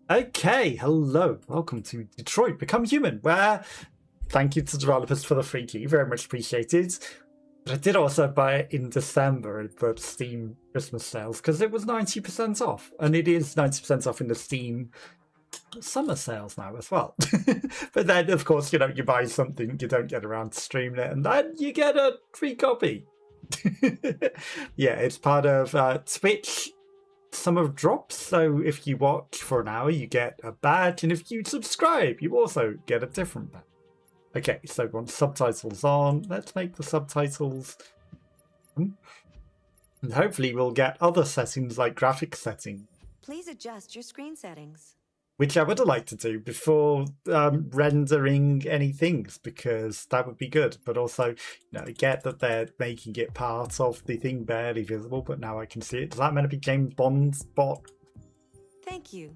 Okay, hello, welcome to Detroit Become Human, where thank you to developers for the free key, very much appreciated. But I did also buy it in December at the Steam Christmas sales because it was 90% off, and it is 90% off in the Steam summer sales now as well. But then, of course, you buy something, you don't get around to streaming it, and then you get a free copy. Yeah, it's part of Twitch summer drops, so if you watch for an hour you get a badge, and if you subscribe you also get a different badge. Okay, so once subtitles on, let's make the subtitles, and hopefully we'll get other settings like graphic settings. Please adjust your screen settings. Which I would have liked to do before rendering any things, because that would be good. But also, I get that they're making it part of the thing barely visible, but now I can see it. Does that meant to be James Bond's bot? Thank you.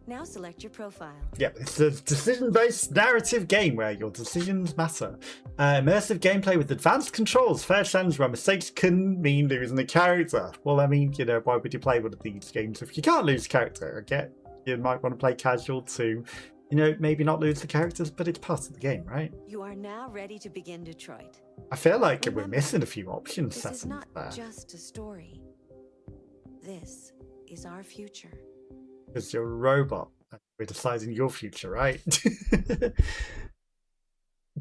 Now select your profile. Yeah, it's a decision-based narrative game where your decisions matter. Immersive gameplay with advanced controls, fair challenge where mistakes can mean losing a character. Well, I mean, why would you play one of these games if you can't lose a character? I get you might want to play casual to, maybe not lose the characters, but it's part of the game, right? You are now ready to begin Detroit. I feel like we're missing a few options. This is not just a story. This is our future. Because you're a robot. We're deciding your future, right?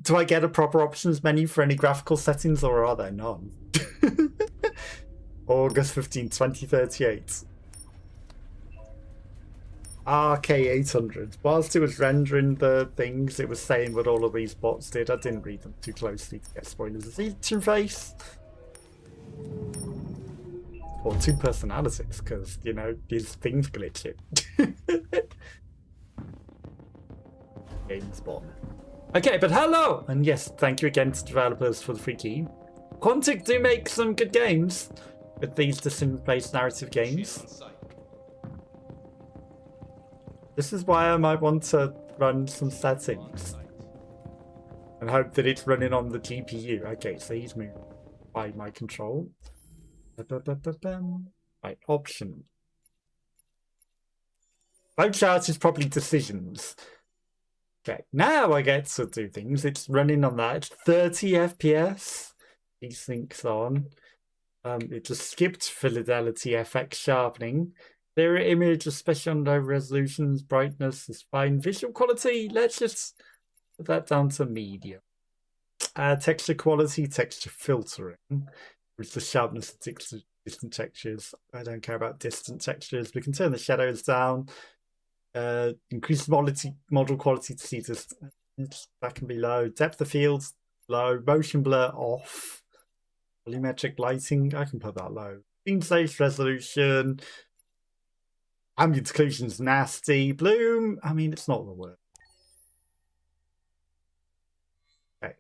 Do I get a proper options menu for any graphical settings, or are there none? August 15, 2038. RK800. Whilst it was rendering the things, it was saying what all of these bots did. I didn't read them too closely to get spoilers. Is each interface? Or two personalities, because, these things glitch it. Game spawn. Okay, but hello! And yes, thank you again to developers for the free key. Quantic do make some good games with these decision-based narrative games. This is why I might want to run some settings and hope that it's running on the GPU. Okay, so he's moving by my control. Right, option. Vote chart is probably decisions. Okay, now I get to do things. It's running on that. It's 30 FPS. Desyncs on. It just skipped fidelity FX sharpening. Clear image, especially on low resolutions, brightness is fine. Visual quality, let's just put that down to medium. Texture quality, texture filtering, with the sharpness of distant textures. I don't care about distant textures. We can turn the shadows down. Increase model quality to see this. That can be low. Depth of fields, low. Motion blur off. Volumetric lighting, I can put that low. Screen safe resolution. Ambient occlusion's nasty. Bloom, I mean, it's not the word. Okay.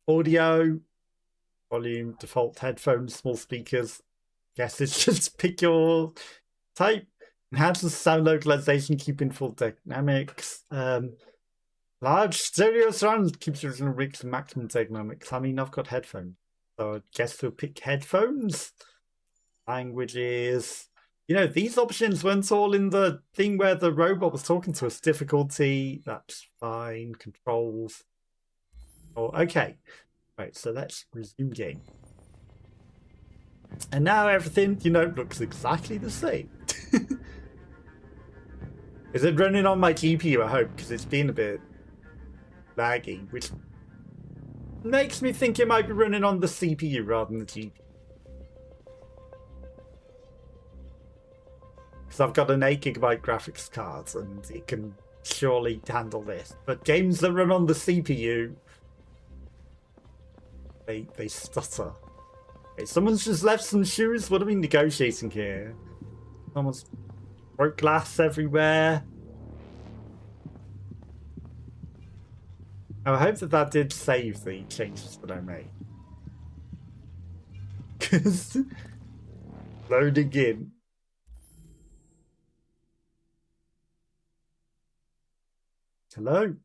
Audio, volume, default headphones, small speakers. Guess it's just pick your type. Enhances sound localization, keeping full dynamics. Large stereo surround keeps your original mix and maximum dynamics. I mean, I've got headphones, so I guess we'll pick headphones. Languages. These options weren't all in the thing where the robot was talking to us. Difficulty, that's fine. Controls. Oh, okay. Right, so let's resume game. And now everything, looks exactly the same. Is it running on my GPU, I hope, because it's been a bit laggy, which makes me think it might be running on the CPU rather than the GPU. Because I've got an 8GB graphics card and it can surely handle this. But games that run on the CPU, they stutter. Okay, someone's just left some shoes. What are we negotiating here? Someone's broke glass everywhere. I hope that did save the changes that I made. Because loading in. Hello?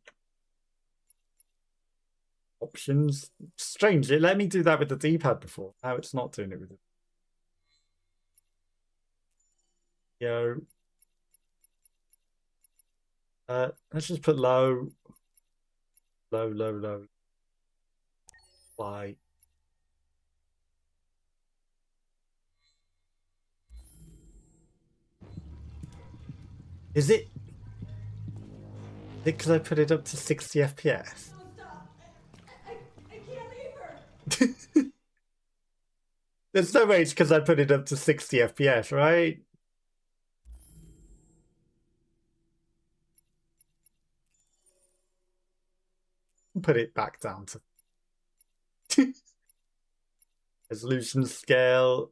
Options. Strange, it let me do that with the D-pad before. Now it's not doing it with it. Yo. Let's just put low. Low. Fly. Is it because I put it up to 60 FPS? Don't stop. I can't leave her. There's no way it's because I put it up to 60 FPS, right? Put it back down to resolution scale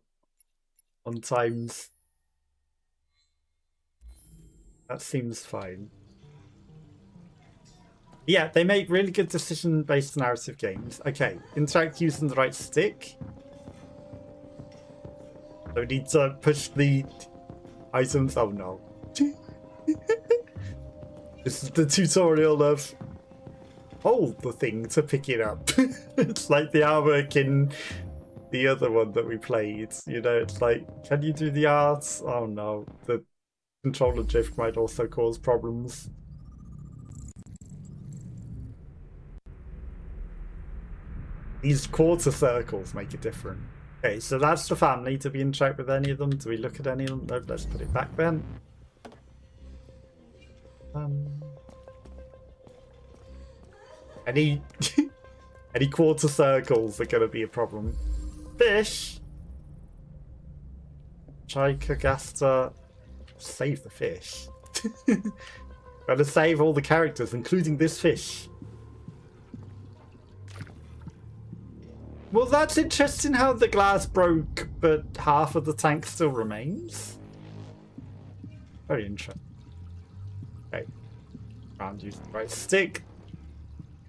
on times. That seems fine. Yeah, they make really good decision-based narrative games. Okay, interact using the right stick. So we need to push the items. Oh no. This is the tutorial of hold the thing to pick it up. It's like the artwork in the other one that we played. You know, it's like, can you do the arts? Oh no. The controller drift might also cause problems. These quarter circles make it different. Okay, so that's the family. Do we interact with any of them? Do we look at any of them? No, let's put it back then. Any any quarter circles are going to be a problem. Fish. Chicagasta. Save the fish. Gotta save all the characters, including this fish. Well, that's interesting how the glass broke, but half of the tank still remains. Very interesting. Okay. Round using the right stick.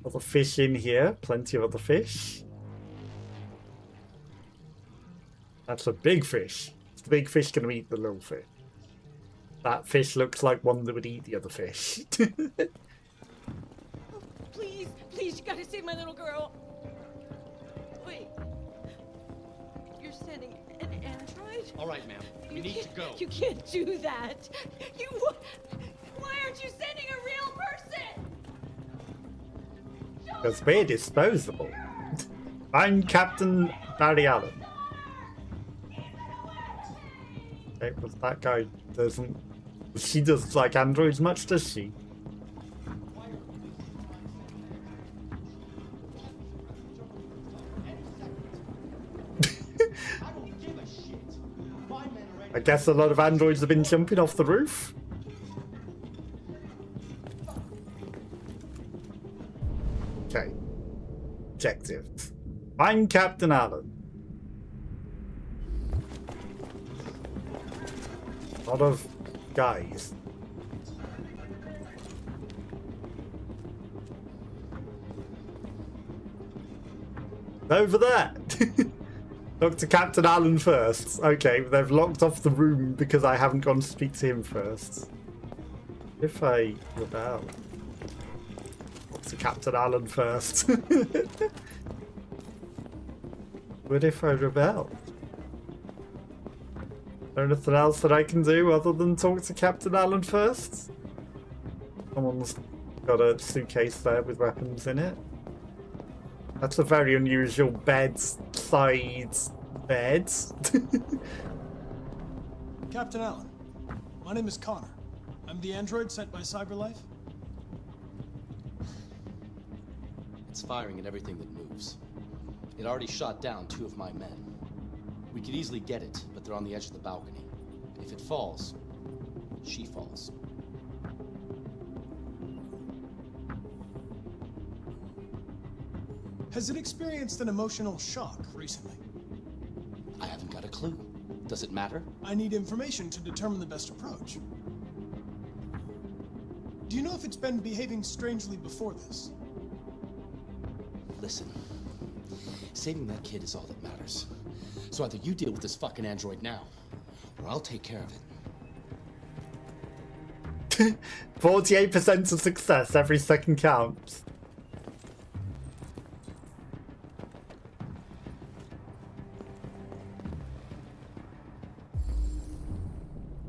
Other fish in here. Plenty of other fish. That's a big fish. Is the big fish going to eat the little fish? That fish looks like one that would eat the other fish. Please, you gotta save my little girl. Wait. You're sending an android? All right, ma'am. We need to go. You can't do that. Why aren't you sending a real person? Because we're disposable. I'm Captain Barry Allen. Okay, but that guy doesn't... She doesn't like androids much, does she? I guess a lot of androids have been jumping off the roof. Okay. Objectives. I'm Captain Allen. A lot of guys. Over there. Talk to Captain Allen first. Okay, they've locked off the room because I haven't gone to speak to him first. If I rebel. Talk to Captain Allen first. What if I rebel? Is there anything else that I can do other than talk to Captain Allen first? Someone's got a suitcase there with weapons in it. That's a very unusual bedside bed. Captain Allen, my name is Connor. I'm the android sent by Cyberlife. It's firing at everything that moves. It already shot down 2 of my men. We could easily get it, but they're on the edge of the balcony. If it falls, she falls. Has it experienced an emotional shock recently? I haven't got a clue. Does it matter? I need information to determine the best approach. Do you know if it's been behaving strangely before this? Listen, saving that kid is all that matters. So either you deal with this fucking android now, or I'll take care of it. 48% of success, every second counts.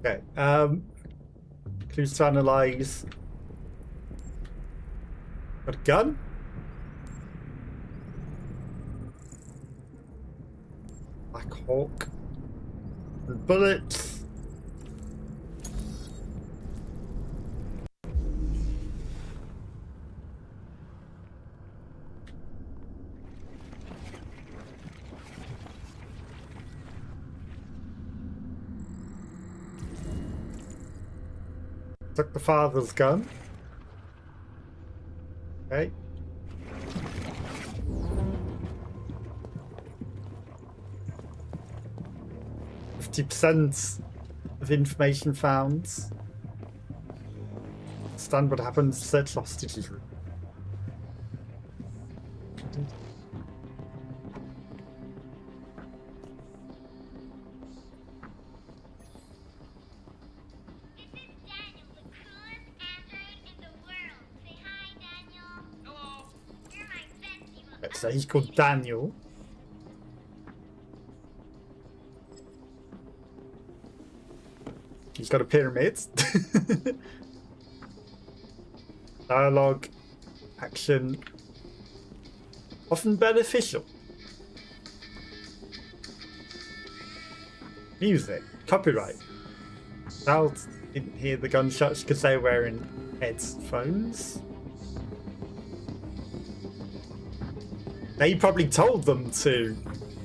Okay, clues to analyze. Got a gun? Black Hawk. And bullets. Took the father's gun. Okay. %50 of information found. Understand what happens. Search hostages. So he's called Daniel. He's got a pyramid. Dialogue, action, often beneficial. Music, copyright. Child didn't hear the gunshots because they were wearing headphones. They probably told them to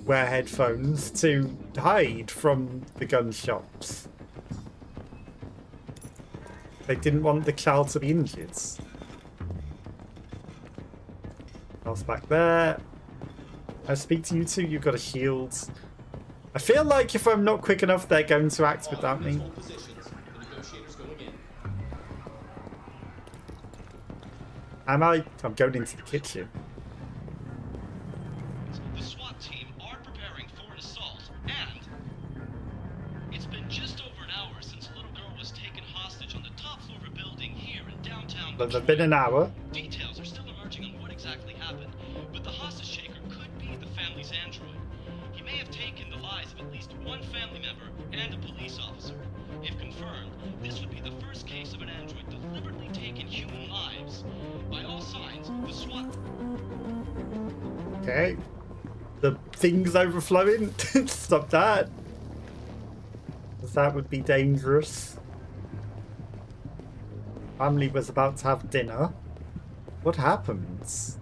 wear headphones to hide from the gunshots. They didn't want the child to be injured. Else back there. I speak to you two, you've got a shield. I feel like if I'm not quick enough, they're going to act without me. Am I? I'm going into the kitchen. The SWAT team are preparing for an assault, and it's been just over an hour since a little girl was taken hostage on the top floor of a building here in downtown There's Detroit. been an hour. Details are still emerging on what exactly happened, but the hostage taker could be the family's android. He may have taken the lives of at least one family member and a police officer. If confirmed, this would be the first case of an android deliberately taking human lives. By all signs, the SWAT... Okay. The thing's overflowing. Stop that. Because that would be dangerous. Family was about to have dinner. What happens?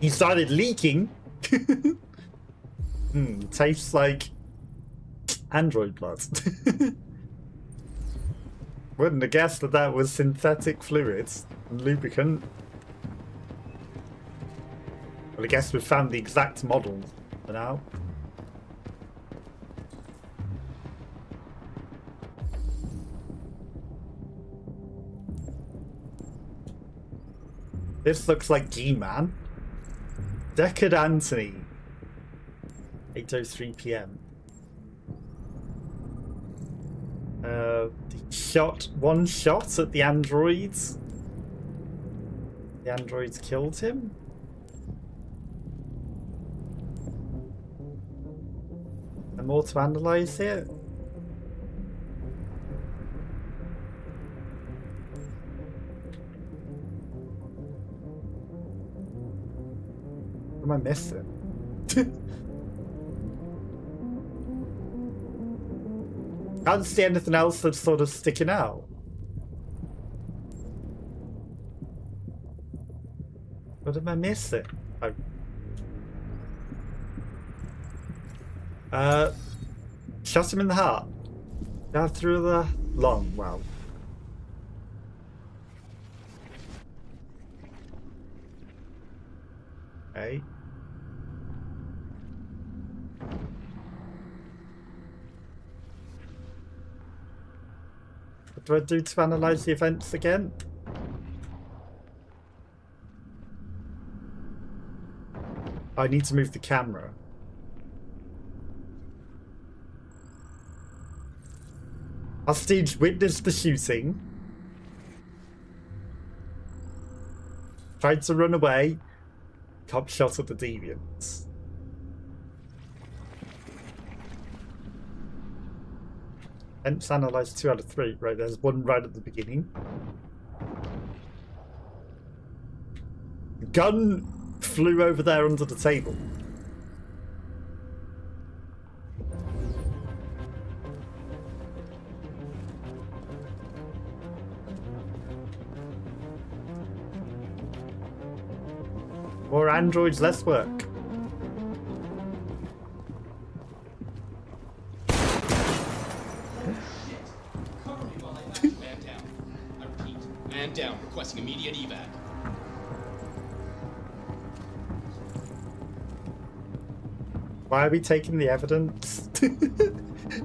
He started leaking. Tastes like android blood. Wouldn't have guessed that that was synthetic fluids and lubricant. Well, I guess we've found the exact model for now. This looks like G-Man. Deckard Anthony. 8:03 p.m. He shot one shot at the androids. The androids killed him. And more to analyze here. What am I missing? Can't see anything else that's sort of sticking out. What am I missing? Oh. Shot him in the heart. Down through the lung. Wow. Okay. What do I do to analyze the events again? I need to move the camera. Hostage witnessed the shooting. Tried to run away. Cop shot at the deviants. Let's analyze 2 out of 3. Right, there's one right at the beginning. The gun flew over there under the table. More androids, less work. Man down. I repeat, man down, requesting immediate evac. Why are we taking the evidence?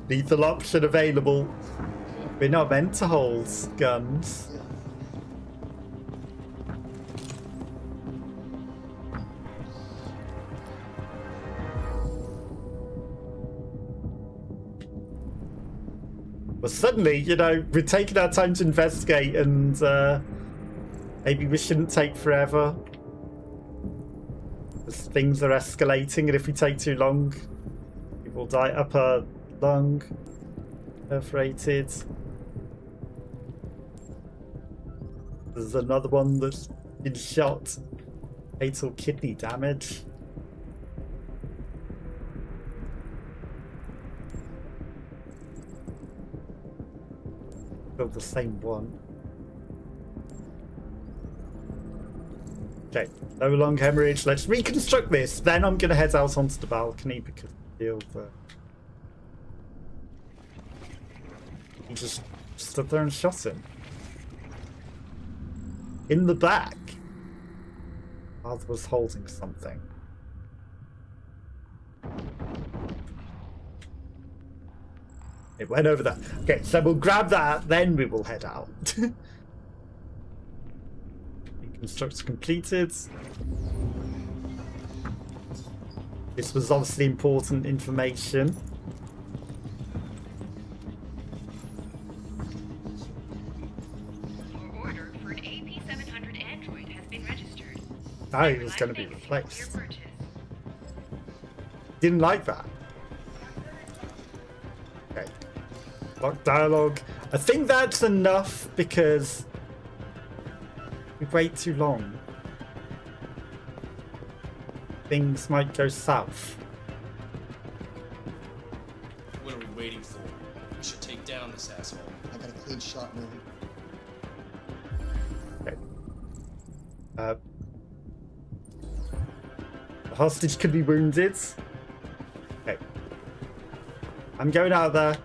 Lethal option available. We're not meant to hold guns. But suddenly, you know, we're taking our time to investigate, and maybe we shouldn't take forever. As things are escalating, and if we take too long, people die. Upper lung perforated. There's another one that's been shot. Fatal kidney damage. Still the same one. Okay, no lung hemorrhage. Let's reconstruct this. Then I'm going to head out onto the balcony because I feel that he just stood there and shot him. In the back. Arthur was holding something. It went over there. Okay, so we'll grab that, then we will head out. Reconstruct completed. This was obviously important information. Your order for an AP700 android has been registered. Oh, he was going to be replaced. Didn't like that. Okay. Block dialogue. I think that's enough because we wait too long. Things might go south. What are we waiting for? We should take down this asshole. I got a clean shot, man. Okay. The hostage could be wounded. Okay. I'm going out there.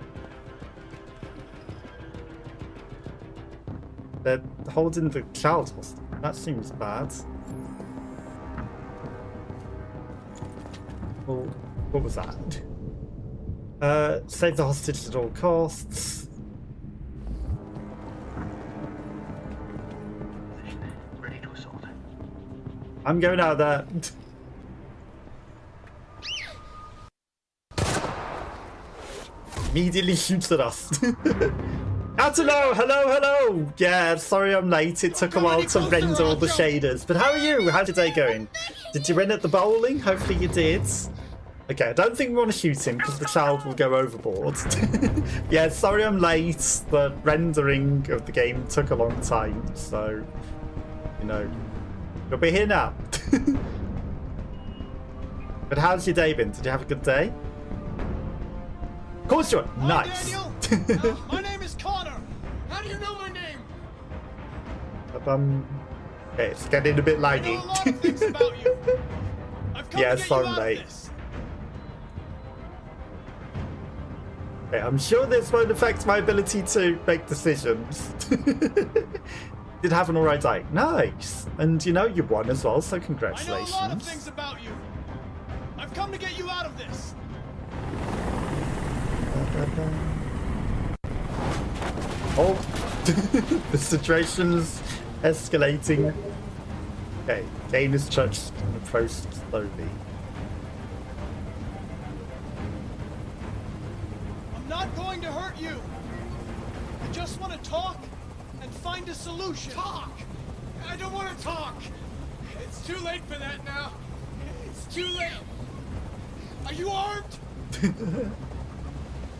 They're holding the child hostage. That seems bad. Well, what was that? Save the hostage at all costs. Ready to assault. I'm going out there. Immediately shoots at us. Hello, hello. Yeah, sorry I'm late. It took a while to render all the shaders. But how are you? How's your day going? Did you win at the bowling? Hopefully you did. Okay, I don't think we want to shoot him because the child will go overboard. Yeah, sorry I'm late. The rendering of the game took a long time, so, you know, we'll be here now. But how's your day been? Did you have a good day? Of course you are. Nice. Daniel. My name is Connor. How do you know my name? Okay, it's getting a bit I know laggy. a lot of things about you. I've come Yeah, to get sorry, you out mate. of this. Okay, I'm sure this won't affect my ability to make decisions. Did have an alright day. Nice. And you know, you won as well, so I know a congratulations. lot of things about you. I've come to get you out of this. Oh, the situation's escalating. Okay, game is touched and approached slowly. I'm not going to hurt you. I just want to talk and find a solution. Talk? I don't want to talk. It's too late for that now. It's too late. Are you armed?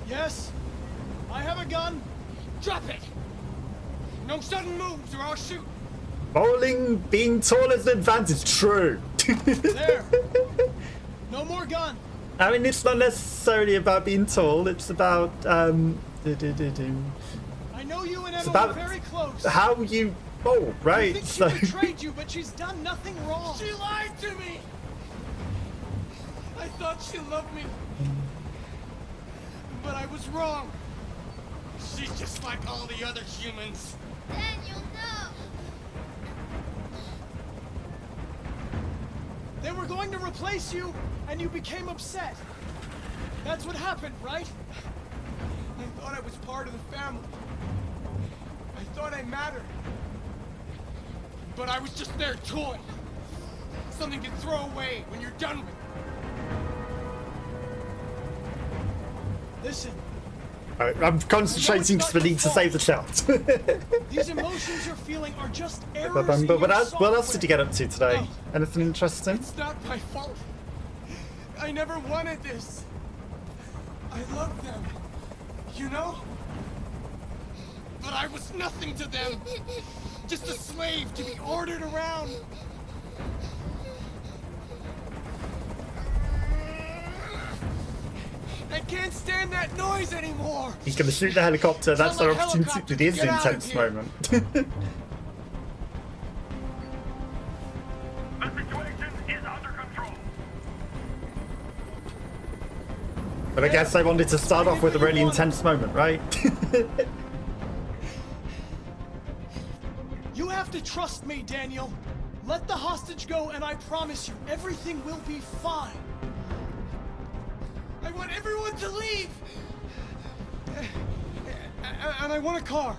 Yes, I I have a gun. Drop it. No sudden moves or I'll shoot. Bowling being tall is an advantage. True. There. No more gun. I mean, it's not necessarily about being tall. It's about I know you and Emma about are very close. how you bowl, I right? think So she betrayed you, but she's done nothing wrong. She lied to me. I thought she loved me, but I was wrong. She's just like all the other humans. Daniel, no! They were going to replace you, and you became upset. That's what happened, right? I thought I was part of the family. I thought I mattered. But I was just their toy. Something to throw away when you're done with it. Listen, I'm concentrating because we need to save the child. these emotions you're feeling are just errors But in your what else did you get up to today? No. Anything interesting? It's not my fault. I never wanted this. I loved them, you know? But I was nothing to them. Just a slave to be ordered around. I can't stand that noise anymore. He's going to shoot the helicopter. That's Tell our the opportunity. helicopter It is to an get out of intense here. moment. The situation is under control. But I guess I wanted to start off with a really intense moment, right? You have to trust me, Daniel. Let the hostage go, and I promise you, everything will be fine. I want everyone to leave! And I want a car.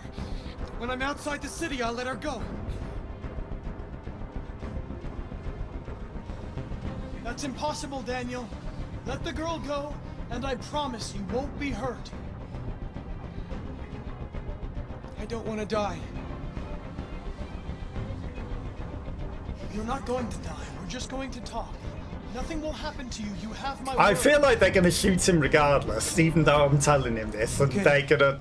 When I'm outside the city, I'll let her go. That's impossible, Daniel. Let the girl go, and I promise you won't be hurt. I don't want to die. You're not going to die. We're just going to talk. Nothing will happen to you. You have my word. I feel like they're going to shoot him regardless, even though I'm telling him this, and Okay. they're going to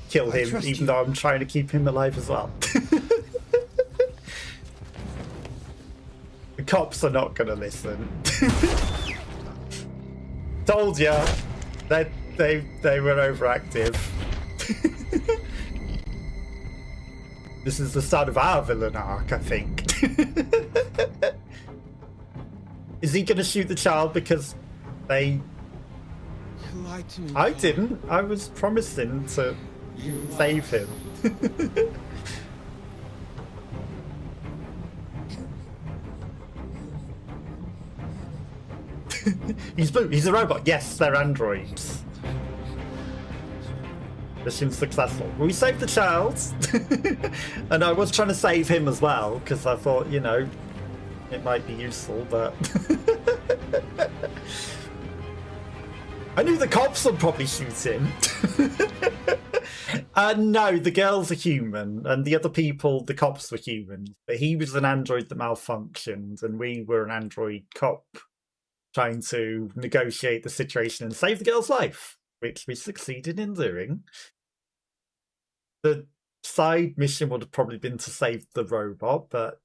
kill him, trust even you. though I'm trying to keep him alive as well. The cops are not going to listen. Told ya, they were overactive. This is the start of our villain arc, I think. Is he going to shoot the child because they... You lied to me. I didn't. I was promising to save him. He's blue. He's a robot. Yes, they're androids. Mission successful. We saved the child. And I was trying to save him as well, because I thought, you know, it might be useful, but... I knew the cops would probably shoot him. No, the girls are human, and the other people, the cops were humans. But he was an android that malfunctioned, and we were an android cop trying to negotiate the situation and save the girl's life, which we succeeded in doing. The side mission would have probably been to save the robot, but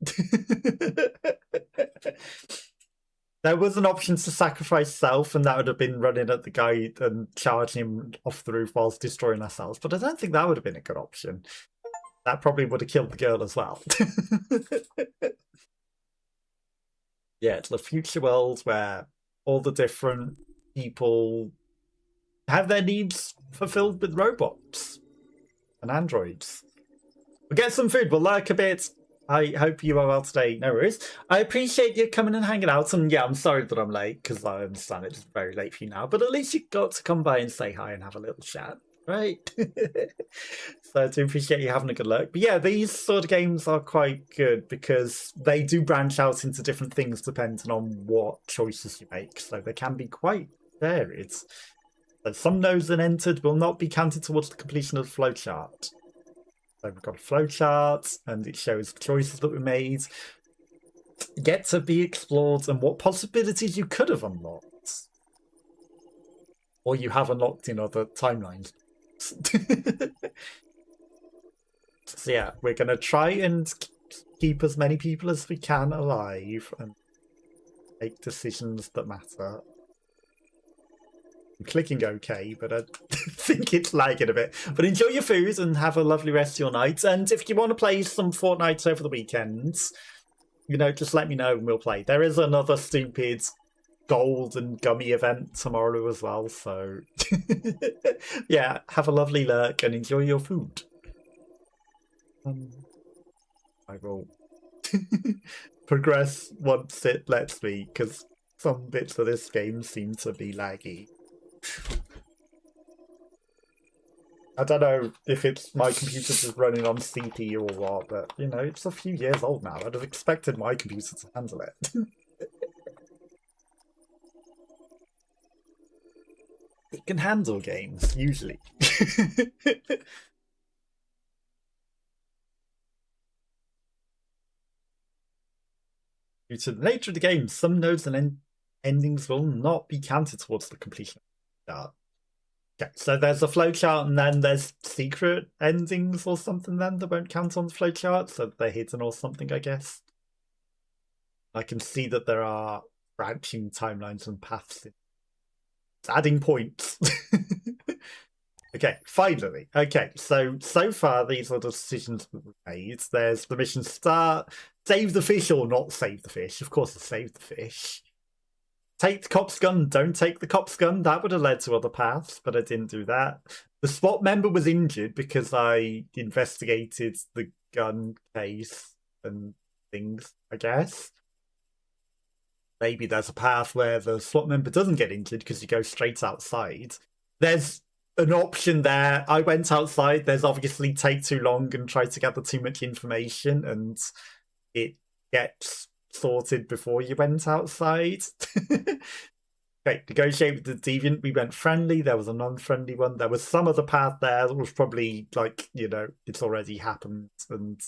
there was an option to sacrifice self, and that would have been running at the guy and charging him off the roof whilst destroying ourselves. But I don't think that would have been a good option. That probably would have killed the girl as well. Yeah, it's a future world where all the different people have their needs fulfilled with robots and androids. We'll get some food. We'll lurk a bit. I hope you are well today. No worries. I appreciate you coming and hanging out. And yeah, I'm sorry that I'm late, because I understand it's very late for you now. But at least you got to come by and say hi and have a little chat, right? So I do appreciate you having a good look. But yeah, these sort of games are quite good because they do branch out into different things depending on what choices you make. So they can be quite varied. So some nodes that entered will not be counted towards the completion of the flowchart. So we've got a flowchart, and it shows the choices that we made, yet to be explored, and what possibilities you could have unlocked, or you have unlocked in other timelines. So yeah, we're gonna try and keep as many people as we can alive and make decisions that matter. I'm clicking OK, but I think it's lagging a bit. But enjoy your food and have a lovely rest of your night. And if you want to play some Fortnite over the weekends, you know, just let me know and we'll play. There is another stupid gold and gummy event tomorrow as well. So yeah, have a lovely lurk and enjoy your food. I will progress once it lets me, because some bits of this game seem to be laggy. I don't know if it's my computer just running on CPU or what, but, you know, it's a few years old now. I'd have expected my computer to handle it. It can handle games, usually. Due to the nature of the game, some nodes and endings will not be counted towards the completion chart. Okay, so there's a flowchart and then there's secret endings or something then that won't count on the flowchart, so they're hidden or something, I guess. I can see that there are branching timelines and paths. It's adding points. Okay, finally. Okay, so far these are the decisions we've made. There's the mission start, save the fish or not save the fish. Of course, it's save the fish. Take the cop's gun, don't take the cop's gun. That would have led to other paths, but I didn't do that. The SWAT member was injured because I investigated the gun case and things, I guess. Maybe there's a path where the SWAT member doesn't get injured because you go straight outside. There's an option there. I went outside. There's obviously take too long and try to gather too much information, and it gets sorted before you went outside. Okay, negotiate with the deviant. We went friendly. There was a non-friendly one. There was some other path there that was probably like, you know, it's already happened and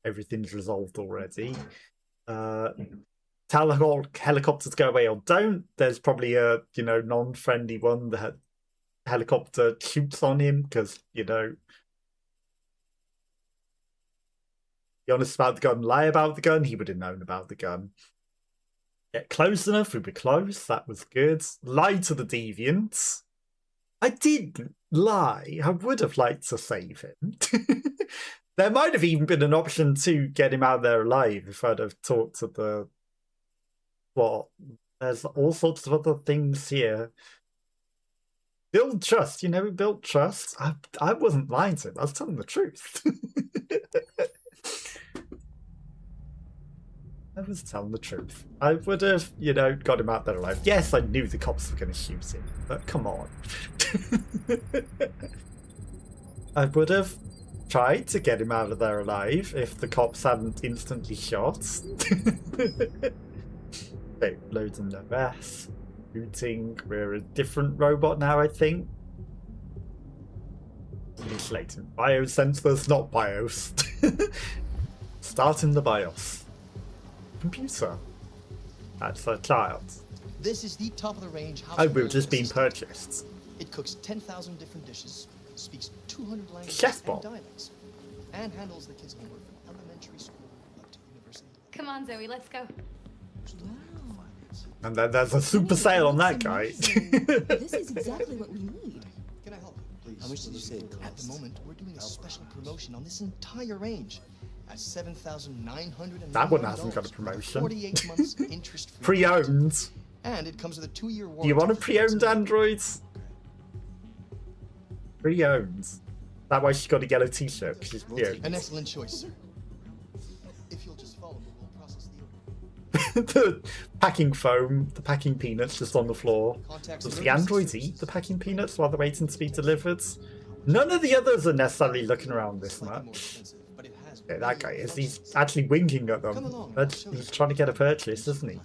everything's resolved already. Tell helicopters go away or don't. There's probably a, you know, non-friendly one that helicopter shoots on him because, you know, be honest about the gun, lie about the gun, he would have known about the gun. Get close enough, we were close, that was good. Lie to the deviant. I did lie. I would have liked to save him. There might have even been an option to get him out there alive if I'd have talked to the... What? There's all sorts of other things here. Build trust, you know, we built trust. I wasn't lying to him, I was telling the truth. I was telling the truth. I would have, you know, got him out there alive. Yes, I knew the cops were going to shoot him, but come on. I would have tried to get him out of there alive if the cops hadn't instantly shot. Okay, loads in the mess. Booting. We're a different robot now, I think. Insulating biosensors, not BIOS. Starting the BIOS. Computer. That's a child. This is the top of the range. Oh, we've just been purchased. It cooks 10,000 different dishes, speaks 200 languages Chefbot. and dialects, and handles the kids' homework from elementary school up to university. Come on, Zoe, let's go. And then there's a super sale on that guy. This is exactly what we need. Can I help you? Please. How much did you say it cost? At the moment, we're doing a special promotion on this entire range at $7,900. That one hasn't got a promotion. 48 months interest-free. Pre-owned. And it comes with a 2-year warranty. Do you want a pre-owned Android? Pre-owned. That's why she's got a yellow t-shirt. She's pre-owned. An excellent choice, sir. If you'll just follow me, we'll process the order. The packing foam, the packing peanuts just on the floor. Does the androids eat the packing peanuts while they're waiting to be delivered? None of the others are necessarily looking around this much. Yeah, that guy is. He's actually winking at them. He's trying to get a purchase, isn't he?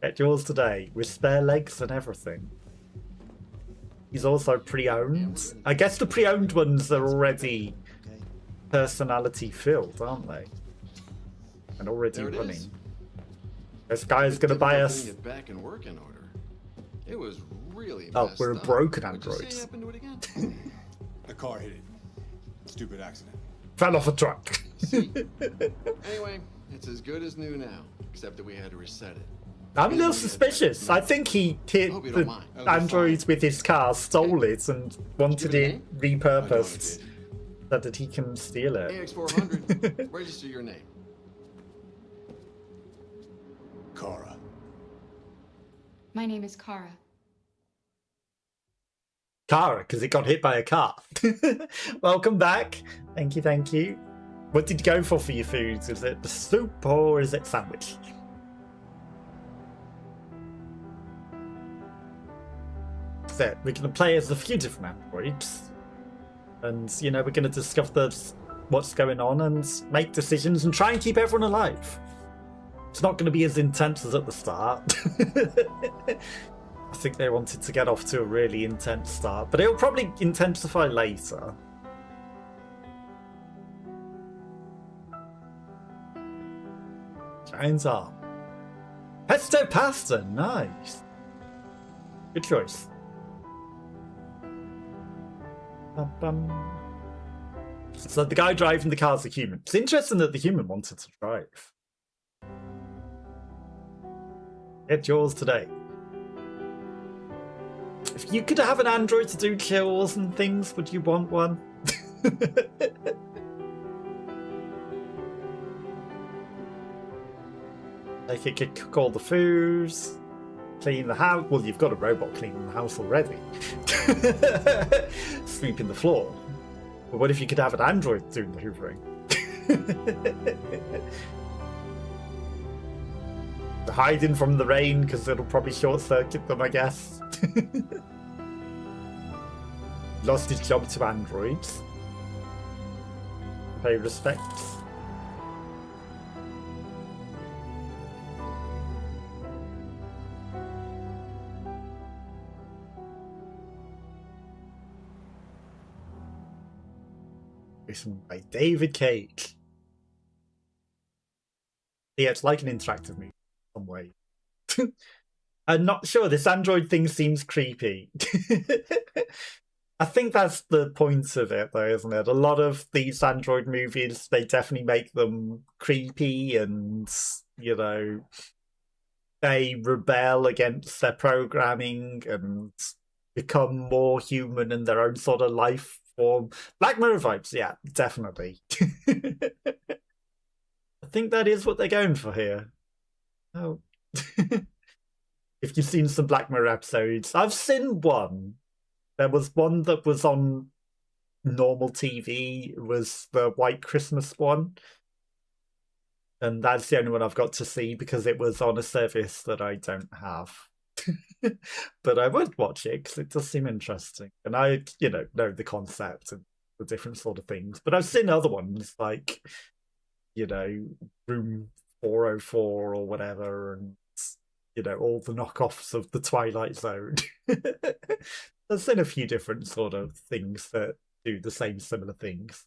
Get yours today, with spare legs and everything. He's also pre-owned. I guess the pre-owned ones are already personality filled, aren't they? And already running. This guy's gonna buy us. It back in working order. It was really Oh, messed we're a up. broken What'd you say android. happened to it again? A car hit it. Stupid accident. Fell off a truck. See? Anyway, it's as good as new now, except that we had to reset it. I'm a little suspicious. I think he hit Hope you don't the mind. android with his car, stole it, and wanted Give it a it repurposed name? so that he can steal it. AX400, register your name. Cara. My name is Cara. Cara, because it got hit by a car. Welcome back. Thank you, thank you. What did you go for your foods? Is it the soup or is it sandwich? So we're going to play as a few different androids. And, you know, we're going to discover what's going on and make decisions and try and keep everyone alive. It's not going to be as intense as at the start. I think they wanted to get off to a really intense start, but it'll probably intensify later. Giant's arm. Pesto pasta, nice. Good choice. Bum. So the guy driving the car's a human. It's interesting that the human wanted to drive. Get yours today. If you could have an android to do chores and things, would you want one? Like it could cook all the foods, clean the house. Well, you've got a robot cleaning the house already. Sweeping the floor. But what if you could have an android doing the hoovering? Hiding from the rain because it'll probably short circuit them, I guess. Lost his job to androids. Pay respects. Written by David Cage. Yeah, it's like an interactive movie in some way. I'm not sure. This android thing seems creepy. I think that's the point of it, though, isn't it? A lot of these android movies, they definitely make them creepy and, you know, they rebel against their programming and become more human in their own sort of life form. Black Mirror vibes, yeah, definitely. I think that is what they're going for here. Oh. If you've seen some Black Mirror episodes, I've seen one. There was one that was on normal TV. It was the White Christmas one. And that's the only one I've got to see because it was on a service that I don't have. But I would watch it because it does seem interesting. And I, you know the concept and the different sort of things. But I've seen other ones like, you know, Room 404 or whatever, and, you know, all the knockoffs of the Twilight Zone. I've seen a few different sort of things that do the same similar things.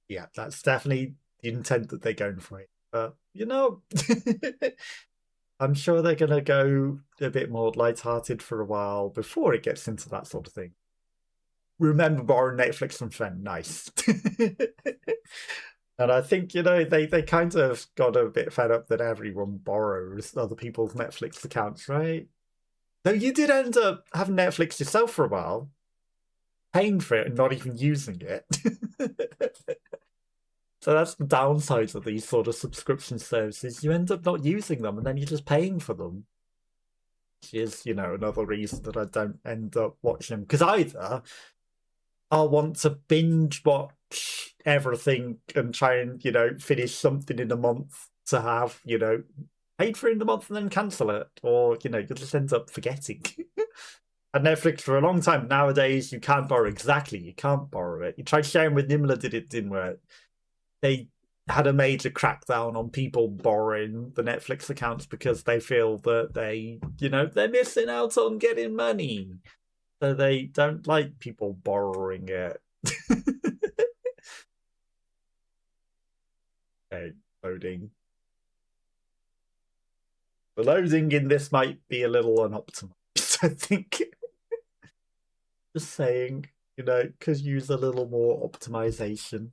Yeah, that's definitely the intent that they're going for it. But, you know, I'm sure they're going to go a bit more lighthearted for a while before it gets into that sort of thing. Remember borrowing Netflix from friend, nice. And I think, you know, they kind of got a bit fed up that everyone borrows other people's Netflix accounts, right? Though you did end up having Netflix yourself for a while, paying for it and not even using it. So that's the downside of these sort of subscription services. You end up not using them and then you're just paying for them. Which is, you know, another reason that I don't end up watching them. Because either I'll want to binge watch everything and try and, you know, finish something in a month to have, you know, paid for in the month and then cancel it. Or, you know, you'll just end up forgetting. And Netflix for a long time. Nowadays, you can't borrow exactly. You can't borrow it. You tried sharing with Nimla, didn't work. They had a major crackdown on people borrowing the Netflix accounts because they feel that they're missing out on getting money. So they don't like people borrowing it. Okay, loading. The loading in this might be a little unoptimized, I think. Just saying, could use a little more optimization.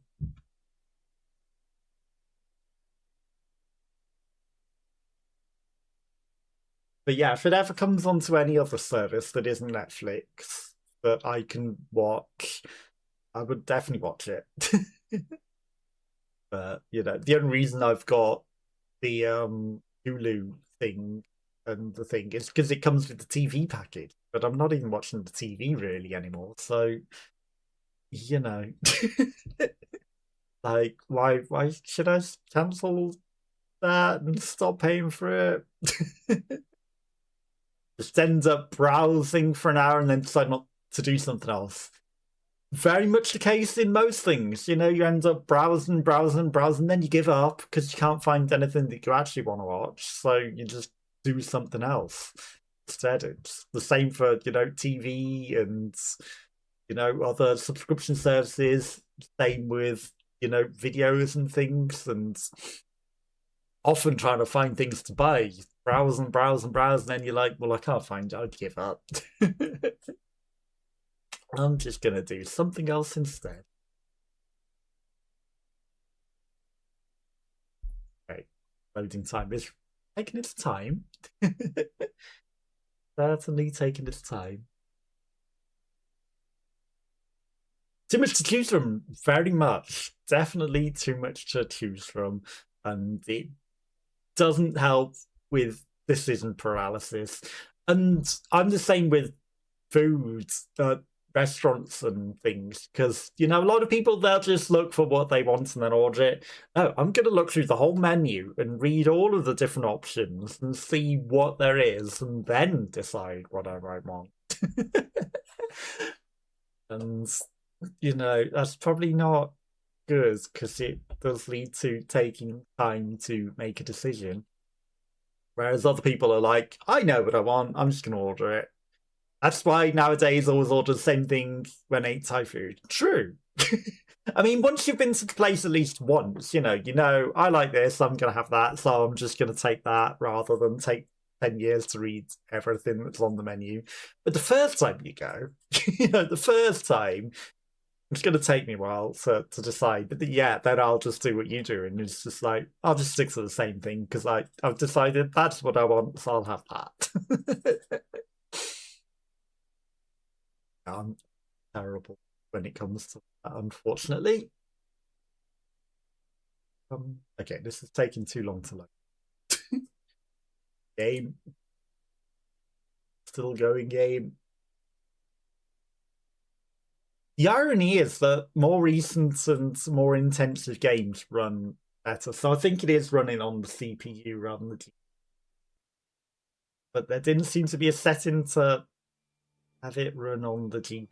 But yeah, if it ever comes onto any other service that isn't Netflix that I can watch, I would definitely watch it. But the only reason I've got the Hulu thing and the thing is because it comes with the TV package. But I'm not even watching the TV really anymore. So, like, why should I cancel that and stop paying for it? Just ends up browsing for an hour and then decide not to do something else. Very much the case in most things. You end up browsing, then you give up because you can't find anything that you actually want to watch. So you just do something else instead. It's the same for, TV and, other subscription services. Same with, videos and things, and often trying to find things to buy. Browse and then you're like, well, I can't find it. I'd give up. I'm just gonna do something else instead. Okay, loading time is taking its time. Certainly taking its time. Too much to choose from, very much. Definitely too much to choose from, and it doesn't help with decision paralysis. And I'm the same with food, restaurants and things, because a lot of people, they'll just look for what they want and then order it. No, I'm going to look through the whole menu and read all of the different options and see what there is and then decide what I might want. And that's probably not good because it does lead to taking time to make a decision, whereas other people are like, I know what I want, I'm just going to order it. That's why nowadays I always order the same thing when I eat Thai food. True. I mean, once you've been to the place at least once, I like this, I'm going to have that, so I'm just going to take that rather than take 10 years to read everything that's on the menu. But the first time you go, the first time, it's going to take me a while to decide. But then I'll just do what you do. And it's just like, I'll just stick to the same thing because I've decided that's what I want, so I'll have that. I'm terrible when it comes to that, unfortunately. Okay, this is taking too long to load. Game. Still going, game. The irony is that more recent and more intensive games run better. So I think it is running on the CPU rather than the GPU. But there didn't seem to be a setting to have it run on the GPU.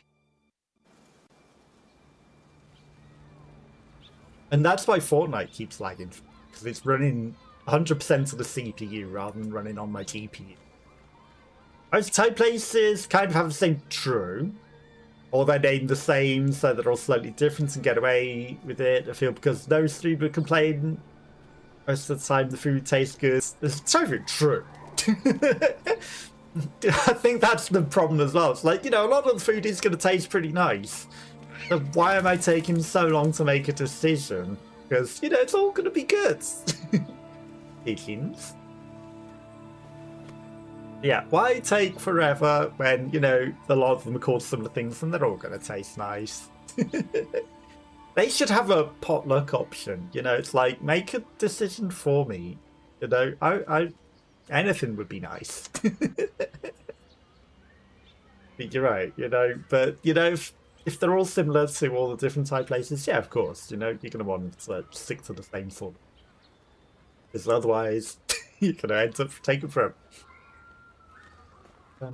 And that's why Fortnite keeps lagging, because it's running 100% of the CPU rather than running on my GPU. Most Thai places kind of have the same, true, or they're named the same, so they're all slightly different and get away with it. I feel because those three would complain most of the time the food tastes good. It's totally true. I think that's the problem as well. It's like, a lot of the food is going to taste pretty nice. So why am I taking so long to make a decision? Because, it's all going to be good. Pigeons. Yeah, why take forever when, a lot of them are called similar things and they're all going to taste nice? They should have a potluck option. It's like, make a decision for me. Anything would be nice. You're right, but, if they're all similar to all the different Thai places, yeah, of course, you're going to want to stick to the same sort of. Because otherwise, you're going to end up taking forever. Okay,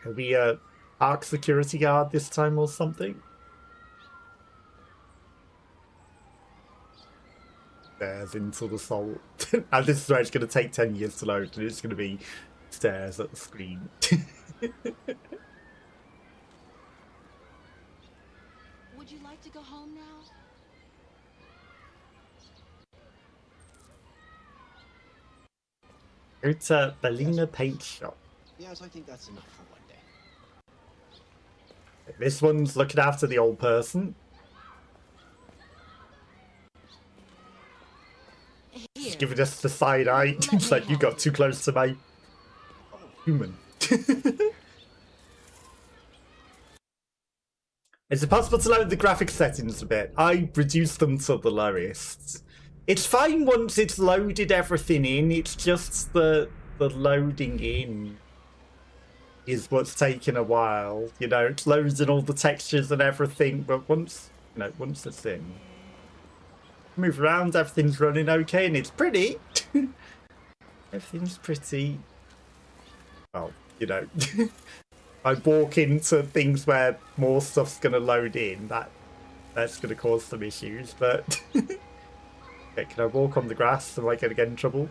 are we a park security guard this time or something? Stairs into the soul. And this is where it's going to take 10 years to load, and it's going to be stairs at the screen. Would you like to go home now? Go to Bellina Paint Shop. Yes, I think that's enough for one day. This one's looking after the old person. Just giving us the side eye. It's like you got too close to my human. Is it possible to load the graphic settings a bit? I reduced them to the lowest. It's fine once it's loaded everything in. It's just the loading in is what's taking a while. You know, it's loading all the textures and everything, but once once it's in, move around, everything's running okay, and it's pretty. Everything's pretty. Well, you know. I walk into things where more stuff's gonna load in, that's gonna cause some issues, but okay, can I walk on the grass? Am I gonna get in trouble?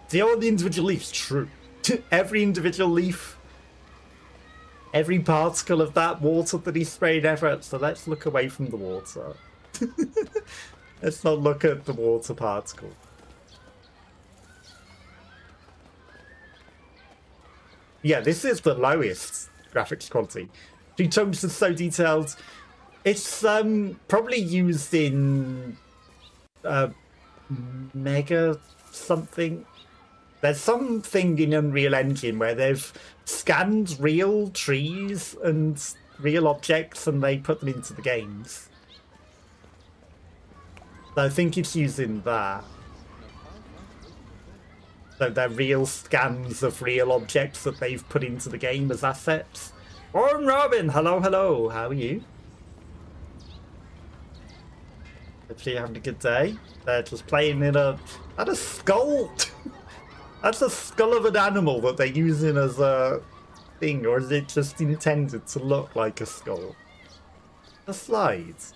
See, all the individual leaves, true. Every individual leaf, every particle of that water that he sprayed ever, so let's look away from the water. Let's not look at the water particle. Yeah, this is the lowest graphics quality. 3 tones is so detailed. It's probably used in Mega something. There's something in Unreal Engine where they've scanned real trees and real objects and they put them into the games. So I think it's using that. So they're real scans of real objects that they've put into the game as assets. Oh, Robin! Hello, hello. How are you? Hopefully you're having a good day. They're just playing in a skull. That's a skull of an animal that they're using as a thing, or is it just intended to look like a skull? The slides.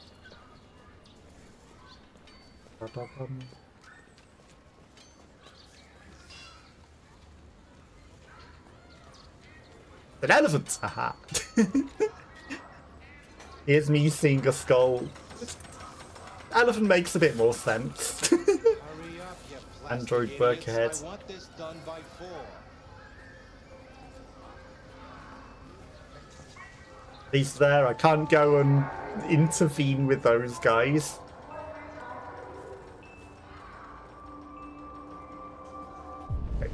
An elephant! Haha. Here's me seeing a skull. Elephant makes a bit more sense. Android work ahead. He's there, I can't go and intervene with those guys. Okay.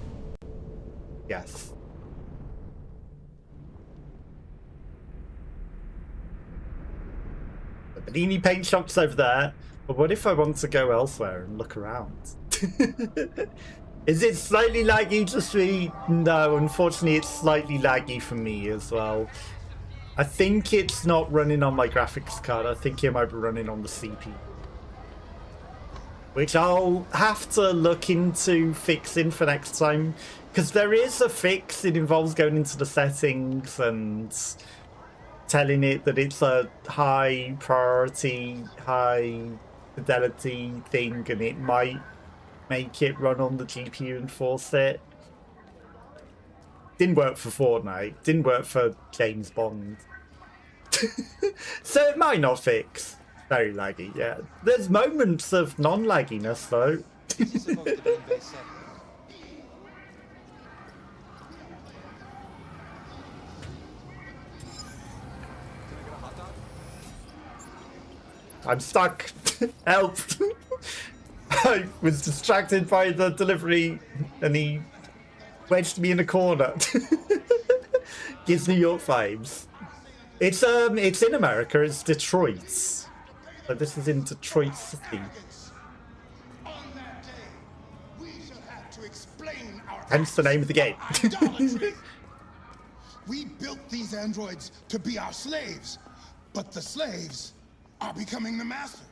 Yes. The Bellini paint shop's over there, but what if I want to go elsewhere and look around? Is it slightly laggy just me? No, unfortunately it's slightly laggy for me as well. I think it's not running on my graphics card. I think it might be running on the CPU. Which I'll have to look into fixing for next time. Because there is a fix. It involves going into the settings and telling it that it's a high priority, high fidelity thing. And it might make it run on the GPU and force it. Didn't work for Fortnite. Didn't work for James Bond. So it might not fix. Very laggy, yeah. There's moments of non-lagginess though. I'm stuck. Help. I was distracted by the delivery and he wedged me in a corner. Gives New York vibes. It's in America, it's Detroit. So this is in Detroit City. Hence the name of the game. We built these androids to be our slaves, but the slaves are becoming the master.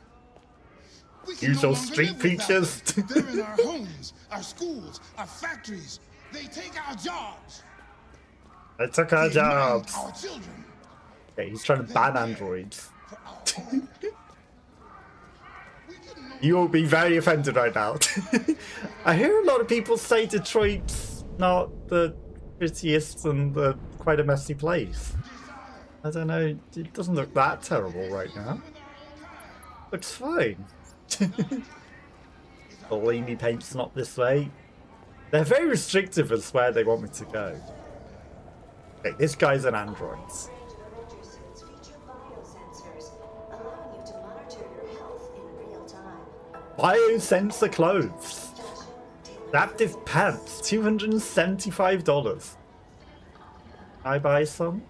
Usual street preachers. They're in our homes, our schools, our factories. They take our jobs. They took our jobs. Our children. Okay, he's trying to ban androids. You will be very offended right now. I hear a lot of people say Detroit's not the prettiest and quite a messy place. I don't know, it doesn't look that terrible right now. Looks fine. Bellini paint's not this way. They're very restrictive as where they want me to go. Okay, this guy's an android. Biosensor clothes. Adaptive pants, $275. I buy some?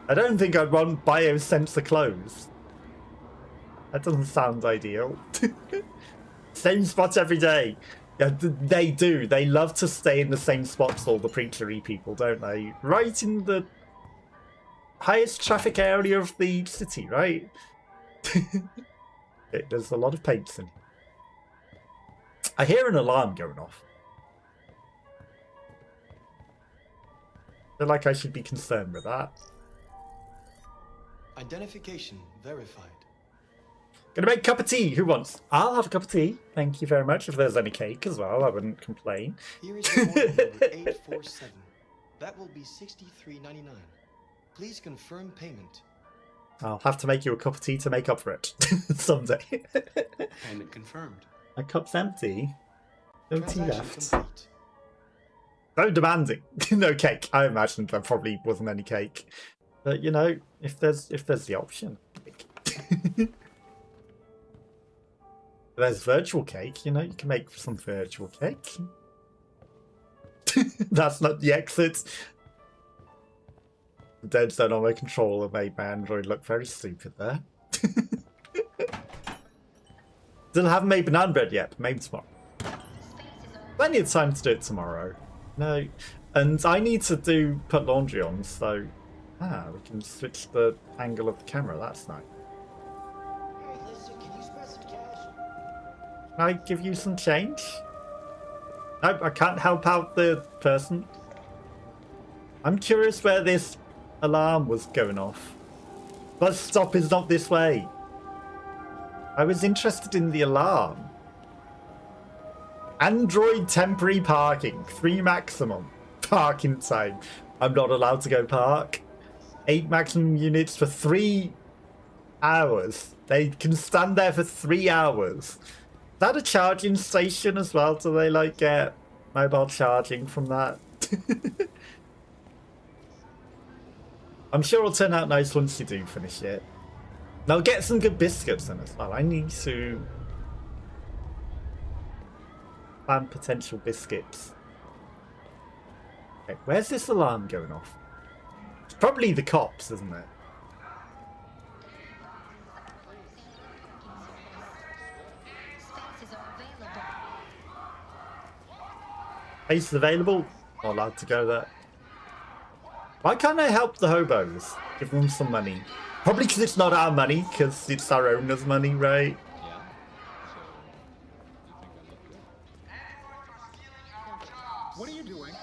I don't think I'd want biosensor clothes. That doesn't sound ideal. Same spots every day. Yeah, they do. They love to stay in the same spots, all the preachery people, don't they? Right in the highest traffic area of the city, right? There's a lot of paints in here. I hear an alarm going off. I feel like I should be concerned with that. Identification verified. Gonna make a cup of tea. Who wants? I'll have a cup of tea. Thank you very much. If there's any cake as well, I wouldn't complain. Here is your order number 847. That will be $63.99. Please confirm payment. I'll have to make you a cup of tea to make up for it someday. Payment confirmed. My cup's empty. No tea Transaction left. complete. So demanding. No cake. I imagined there probably wasn't any cake. But you know, if there's the option. There's virtual cake, you know, you can make some virtual cake. That's not the exit. The dead zone on my controller made my Android look very stupid there. Still haven't made banana bread yet, but maybe tomorrow. Plenty of time to do it tomorrow. No, and I need to put laundry on, so we can switch the angle of the camera. That's nice. Can I give you some change? Nope, I can't help out the person. I'm curious where this alarm was going off. Bus stop is not this way. I was interested in the alarm. Android temporary parking, 3 maximum parking time. I'm not allowed to go park. 8 maximum units for 3 hours. They can stand there for 3 hours. Is that a charging station as well? Do they like get mobile charging from that? I'm sure it'll turn out nice once you do finish it. Now get some good biscuits in as well. I need to plan potential biscuits. Okay, where's this alarm going off? It's probably the cops, isn't it? Space is available. Not allowed to go there. Why can't I help the hobos? Give them some money. Probably because it's not our money, because it's our owner's money, right? What are you doing?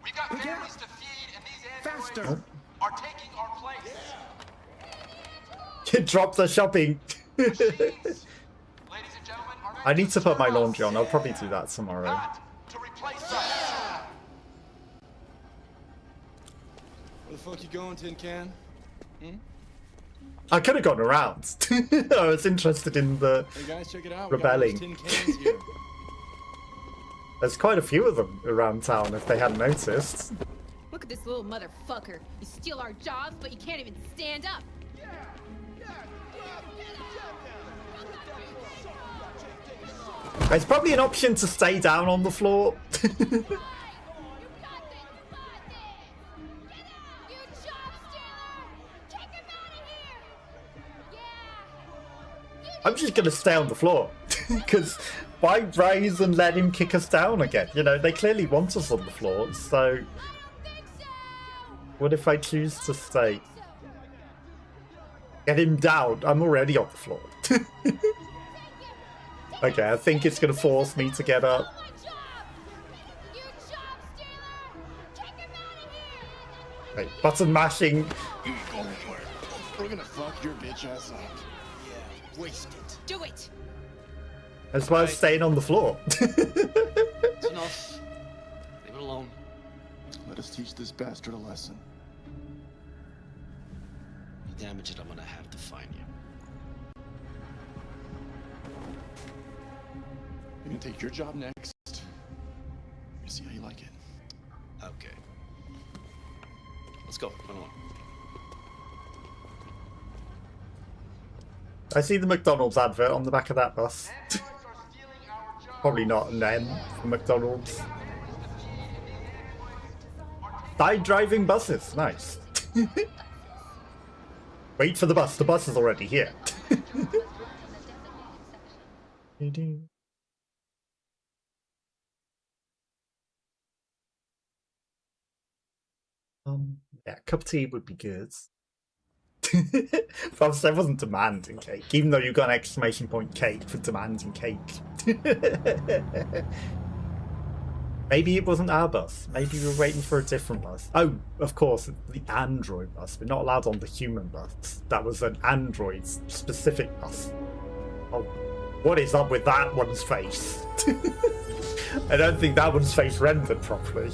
We got families to feed, and these androids are taking our place. Drop the shopping. Ladies and gentlemen, I need to put my laundry on. I'll probably do that tomorrow. to replace us. Where the fuck you going, Tin Can? I could have gone around. I was interested in the Hey guys, check it out. rebelling. We got those tin cans here. There's quite a few of them around town if they hadn't noticed. Look at this little motherfucker. You steal our jobs, but you can't even stand up. There's probably an option to stay down on the floor. I'm just going to stay on the floor. Because why rise and let him kick us down again? You know, they clearly want us on the floor, so... What if I choose to stay? Get him down. I'm already on the floor. Okay, I think it's going to force me to get up. Wait, button mashing. You ain't going anywhere. We're gonna fuck your bitch ass up. Yeah, waste it. Do it. As well as staying on the floor. It's enough. Leave it alone. Let us teach this bastard a lesson. You damage it, I'm gonna have to find you. You're gonna take your job next. You see how you like it. Okay. Let's go. Run along. I see the McDonald's advert on the back of that bus. Probably not an M for McDonald's. Side driving buses, nice. Wait for the bus is already here. Yeah, cup of tea would be good. But I wasn't demanding cake, even though you got an exclamation point cake for demanding cake. Maybe it wasn't our bus. Maybe we were waiting for a different bus. Oh, of course, the Android bus. We're not allowed on the human bus. That was an Android specific bus. Oh, what is up with that one's face? I don't think that one's face rendered properly.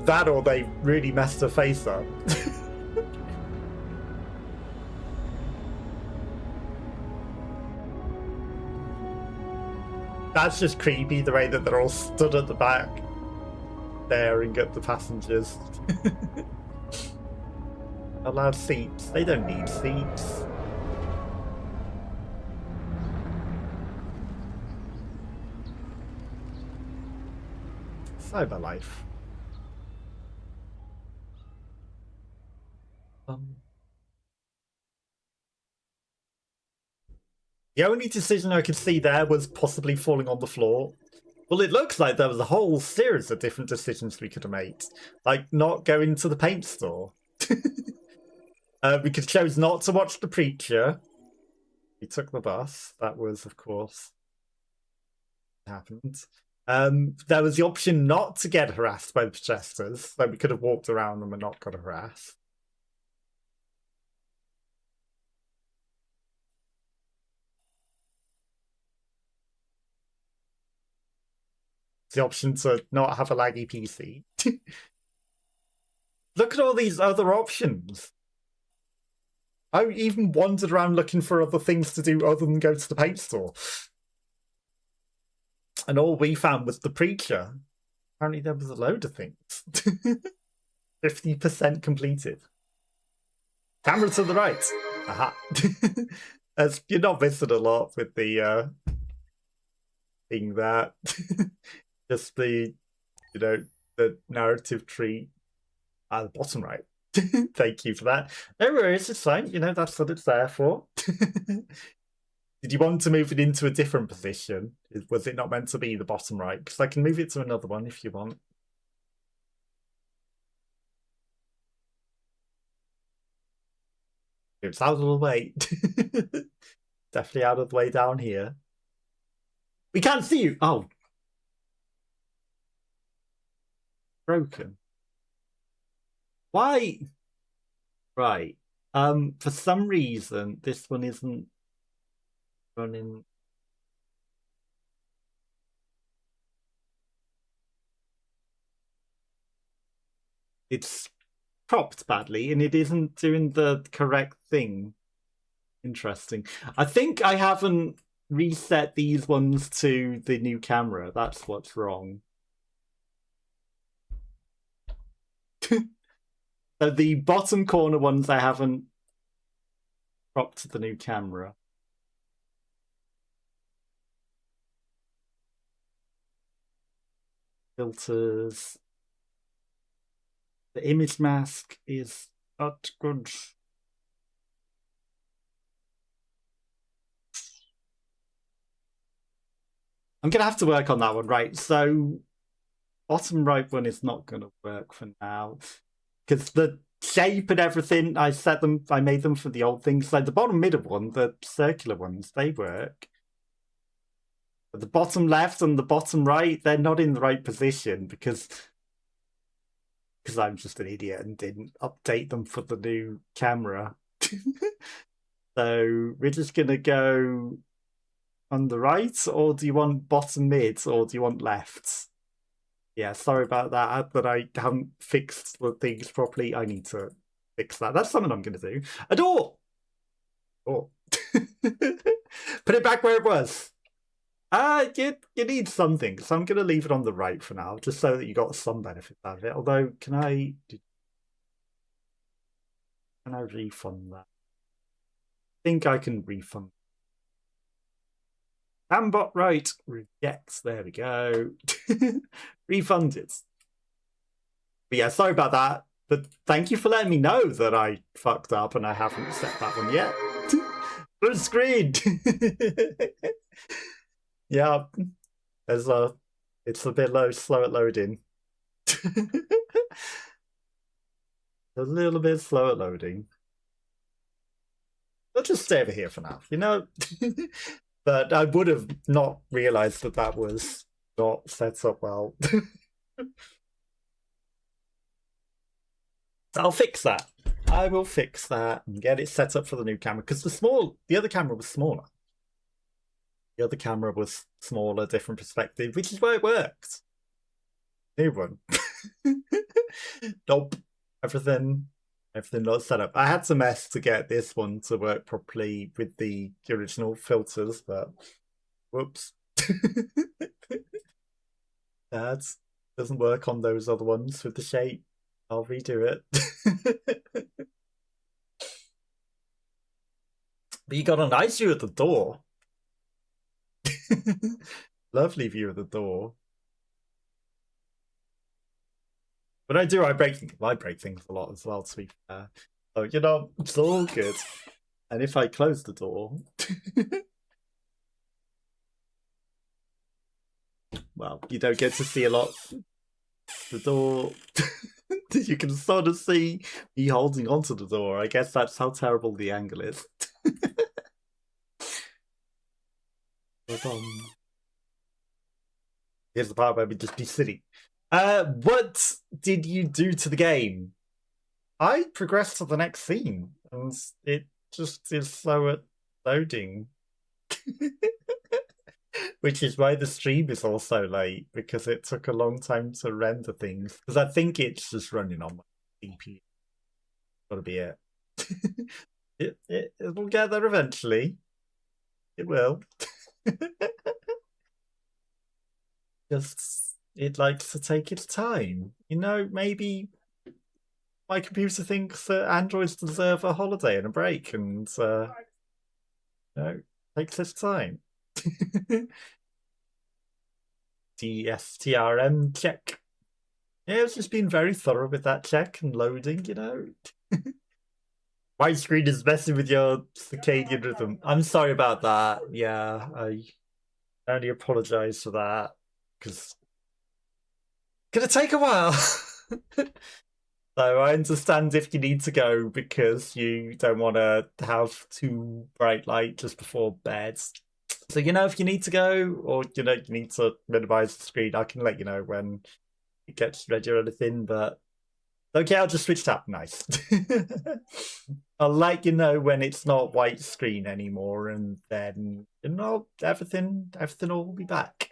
That or they really messed her face up. That's just creepy, the way that they're all stood at the back, staring at the passengers. Allowed seats. They don't need seats. Cyberlife. The only decision I could see there was possibly falling on the floor. Well, it looks like there was a whole series of different decisions we could have made. Like not going to the paint store. We could chose not to watch The Preacher. We took the bus. That was, of course, happened. There was the option not to get harassed by the protesters, so we could have walked around them and not got harassed. The option to not have a laggy PC. Look at all these other options. I even wandered around looking for other things to do other than go to the paint store. And all we found was The Preacher. Apparently there was a load of things. 50% completed. Camera to the right. Aha. As you're not missing a lot with the thing that. Just the, you know, the narrative tree at the bottom right. Thank you for that. No worries, it's fine. You know, that's what it's there for. Did you want to move it into a different position? Was it not meant to be the bottom right? Because I can move it to another one if you want. It's out of the way. Definitely out of the way down here. We can't see you. Oh. Broken. Why? Right. For some reason, this one isn't running. It's cropped badly, and it isn't doing the correct thing. Interesting. I think I haven't reset these ones to the new camera. That's what's wrong. So the bottom corner ones I haven't cropped to the new camera. Filters. The image mask is not good. I'm going to have to work on that one, right? So bottom right one is not going to work for now. Because the shape and everything, I made them for the old things. Like the bottom middle one, the circular ones, they work. But the bottom left and the bottom right, they're not in the right position because I'm just an idiot and didn't update them for the new camera. So we're just going to go on the right, or do you want bottom mid, or do you want left? Yeah, sorry about that I haven't fixed the things properly. I need to fix that. That's something I'm going to do. A door! Oh. Put it back where it was. You need something, so I'm going to leave it on the right for now, just so that you got some benefit out of it. Although, can I refund that? I think I can refund. Ambot right, rejects. There we go. Refunded. But yeah, sorry about that. But thank you for letting me know that I fucked up and I haven't set that one yet. Blue screen. Yeah, it's a bit slow at loading. A little bit slow at loading. I'll just stay over here for now, you know. But I would have not realized that that was not set up well. I'll fix that. I will fix that and get it set up for the new camera, because the other camera was smaller. The other camera was smaller, different perspective, which is why it worked. New one. Nope. Everything not set up. I had to mess to get this one to work properly with the original filters, but whoops. That doesn't work on those other ones with the shape. I'll redo it. But you got a nice view at the door. Lovely view of the door. But I break things a lot as well, to be fair. So, you know, it's all good. And if I close the door... well, you don't get to see a lot. The door... you can sort of see me holding onto the door. I guess that's how terrible the angle is. Here's the part where we just be sitting. What did you do to the game? I progressed to the next scene, and it just is slow at loading. Which is why the stream is also late, because it took a long time to render things. Because I think it's just running on my CPU. That'll be it. It will get there eventually. It will. Just, it likes to take its time. You know, maybe my computer thinks that androids deserve a holiday and a break, and you know, takes its time. DSTRM check. Yeah, it's just been very thorough with that check and loading, you know. My screen is messing with your circadian rhythm. I'm sorry about that. Yeah, I only apologize for that, because it's gonna take a while. So I understand if you need to go because you don't want to have too bright light just before bed. So, you know, if you need to go, or, you know, you need to minimize the screen, I can let you know when it gets ready or anything, but okay, I'll just switch tab. Nice. I'll let you know when it's not white screen anymore, and then, you know, everything will be back.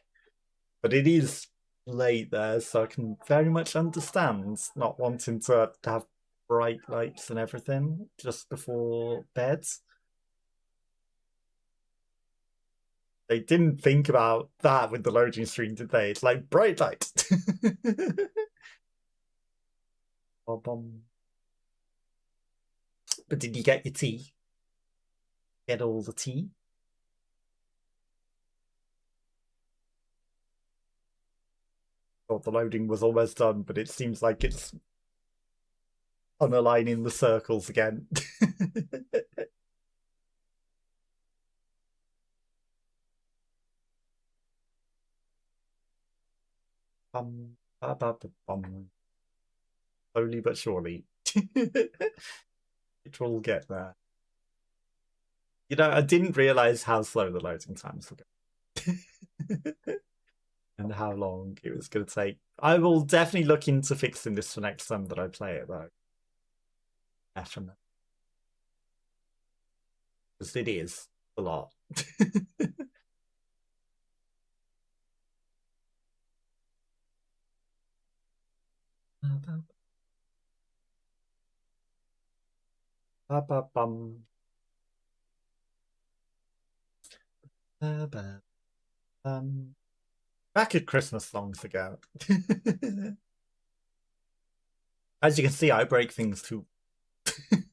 But it is late there, so I can very much understand not wanting to have bright lights and everything just before bed. They didn't think about that with the loading screen, did they? It's like bright light. But did you get your tea? Get all the tea? Thought the loading was almost done, but it seems like it's unaligning the circles again. Slowly but surely. It will get there. You know, I didn't realise how slow the loading times were going. And how long it was going to take. I will definitely look into fixing this for next time that I play it, though. Definitely. Because it is a lot. Back at Christmas songs again. As you can see, I break things too,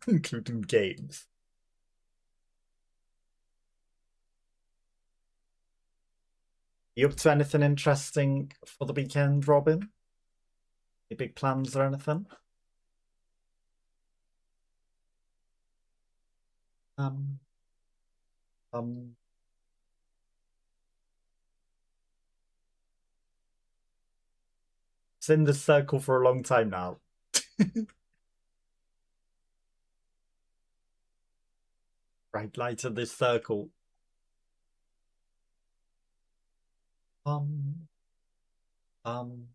including games. You up to anything interesting for the weekend, Robin? Any big plans or anything? It's in this circle for a long time now. Bright light in this circle. Um, um,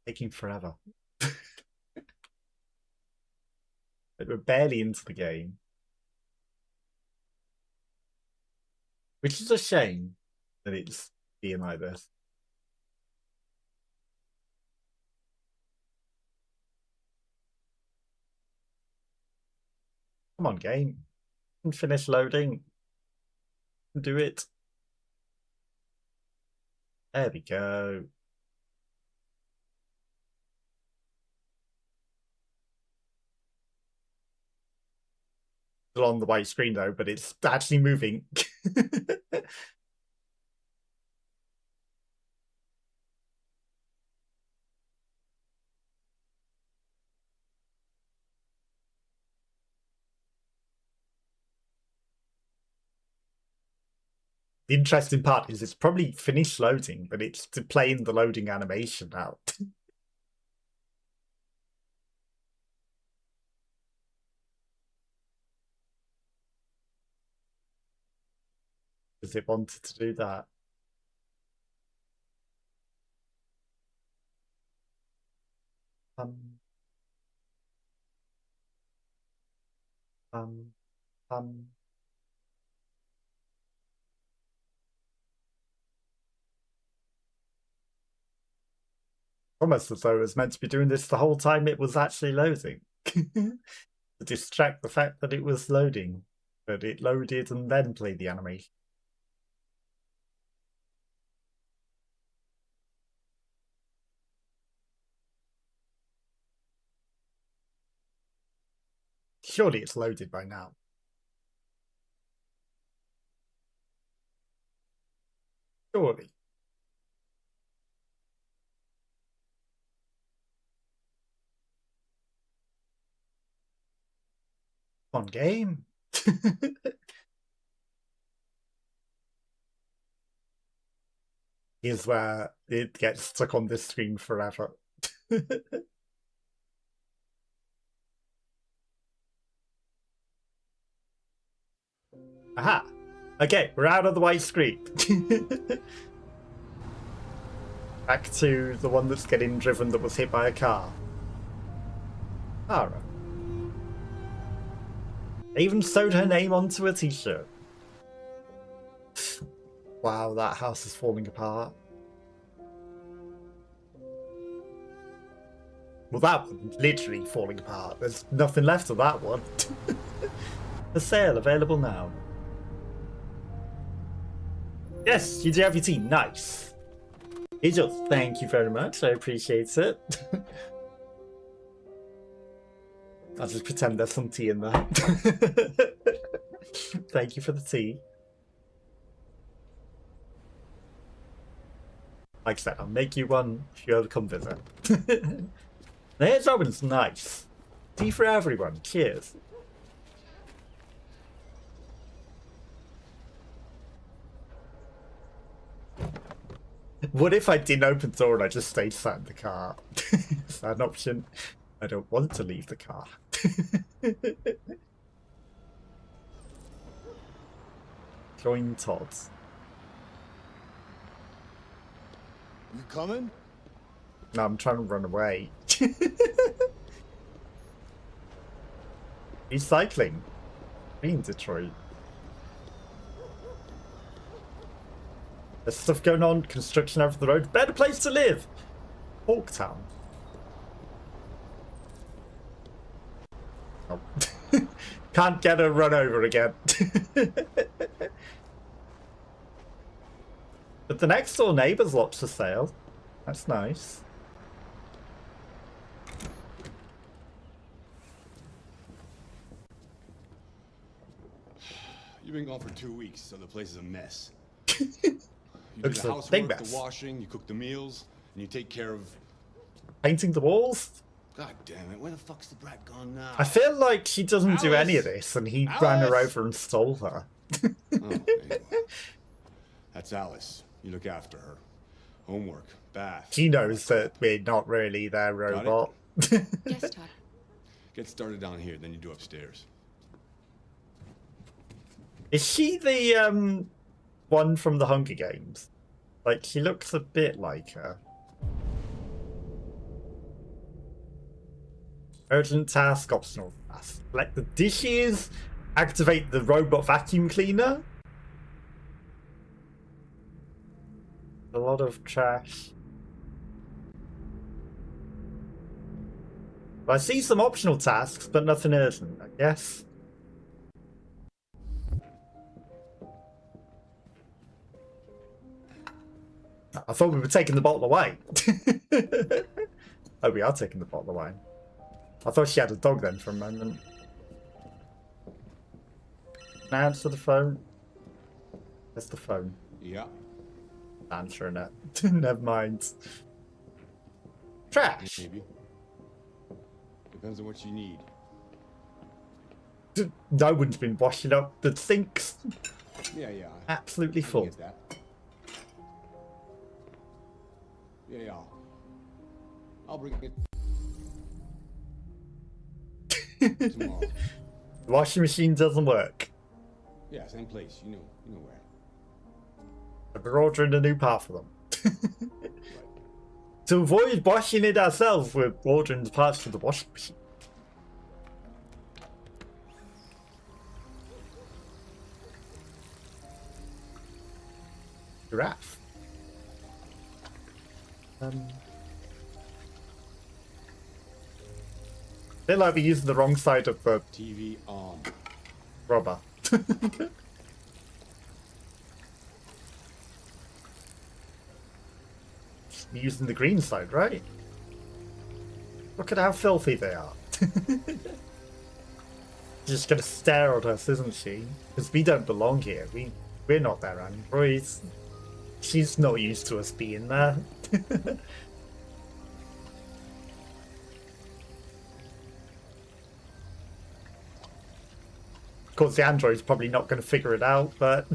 taking forever. We're barely into the game. Which is a shame that it's being like this. Come on, game. Finish loading. Do it. There we go. Still on the white screen though, but it's actually moving. The interesting part is it's probably finished loading, but it's playing the loading animation now. Because it wanted to do that. Um, almost as though it was meant to be doing this the whole time it was actually loading. To distract the fact that it was loading. But it loaded and then played the animation. Surely it's loaded by now. Surely. On game. Here's where it gets stuck on this screen forever. Aha! Okay, we're out of the white screen. Back to the one that's getting driven that was hit by a car. Cara. They even sewed her name onto a t-shirt. Wow, that house is falling apart. Well, that one's literally falling apart. There's nothing left of that one. For sale, available now. Yes, you do have your tea. Nice. Angel, thank you very much. I appreciate it. I'll just pretend there's some tea in there. Thank you for the tea. Like I said, I'll make you one if you ever come visit. There's Robin's. Nice. Tea for everyone. Cheers. What if I didn't open the door and I just stayed sat in the car? Is that an option? I don't want to leave the car. Join Todd's. You coming? No, I'm trying to run away. He's cycling. In Detroit. There's stuff going on, construction over the road. Better place to live! Hawktown. Can't get her run over again. But the next door neighbour's lot's for sale. That's nice. You've been gone for 2 weeks, so the place is a mess. You do Looks the a big housework, mess. the washing, you cook the meals, and you take care of... Painting the walls? God damn it, where the fuck's the brat gone now? I feel like she doesn't do any of Alice! this, and he ran her Alice! over and stole her. Oh, there you are. That's Alice. You look after her. Homework, bath. She knows that we're not really their robot. Yes, Todd. Get started down here, then you do upstairs. Is she the one from the Hunger Games? Like, she looks a bit like her. Urgent task, optional task. Collect the dishes, activate the robot vacuum cleaner. A lot of trash. I see some optional tasks, but nothing urgent, I guess. I thought we were taking the bottle away. Oh, we are taking the bottle away. I thought she had a dog then for a moment. Now answer the phone. Where's the phone? Yeah. Answering it. Never mind. Trash. Maybe. Depends on what you need. No one's been washing up the sinks. Yeah. Absolutely I can full. get that. Yeah. I'll bring it tomorrow. The washing machine doesn't work. Yeah, same place. You know where. We're ordering a new part for them. To avoid washing it ourselves, we're ordering the parts for the washing machine. Giraffe. Feel like we're using the wrong side of the TV on. rubber. We're using the green side, right? Look at how filthy they are. Just gonna stare at us, isn't she? Because we don't belong here. We're not their androids. She's not used to us being there. Of course, the android's probably not going to figure it out, but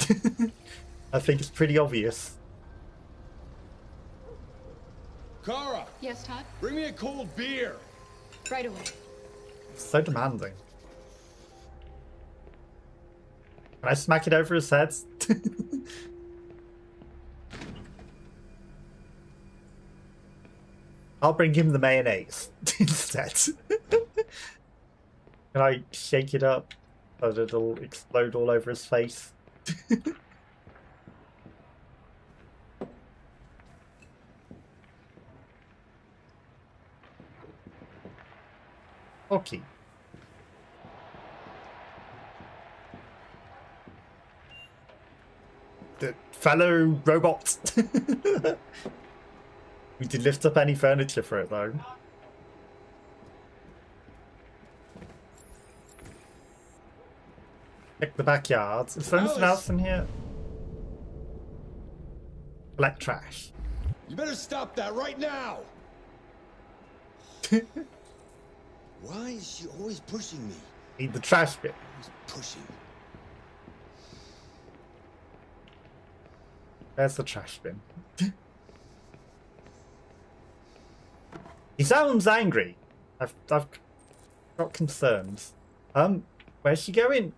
I think it's pretty obvious. Cara! Yes, Todd? Bring me a cold beer! Right away. So demanding. Can I smack it over his head? I'll bring him the mayonnaise instead. Can I shake it up so that it'll explode all over his face? Okay. The fellow robot. We did lift up any furniture for it though. Check the backyard. Is there anything else in here? Collect trash. You better stop that right now! Why is she always pushing me? Need the trash bin. Always pushing. There's the trash bin. He sounds angry. I've got concerns. Where's she going?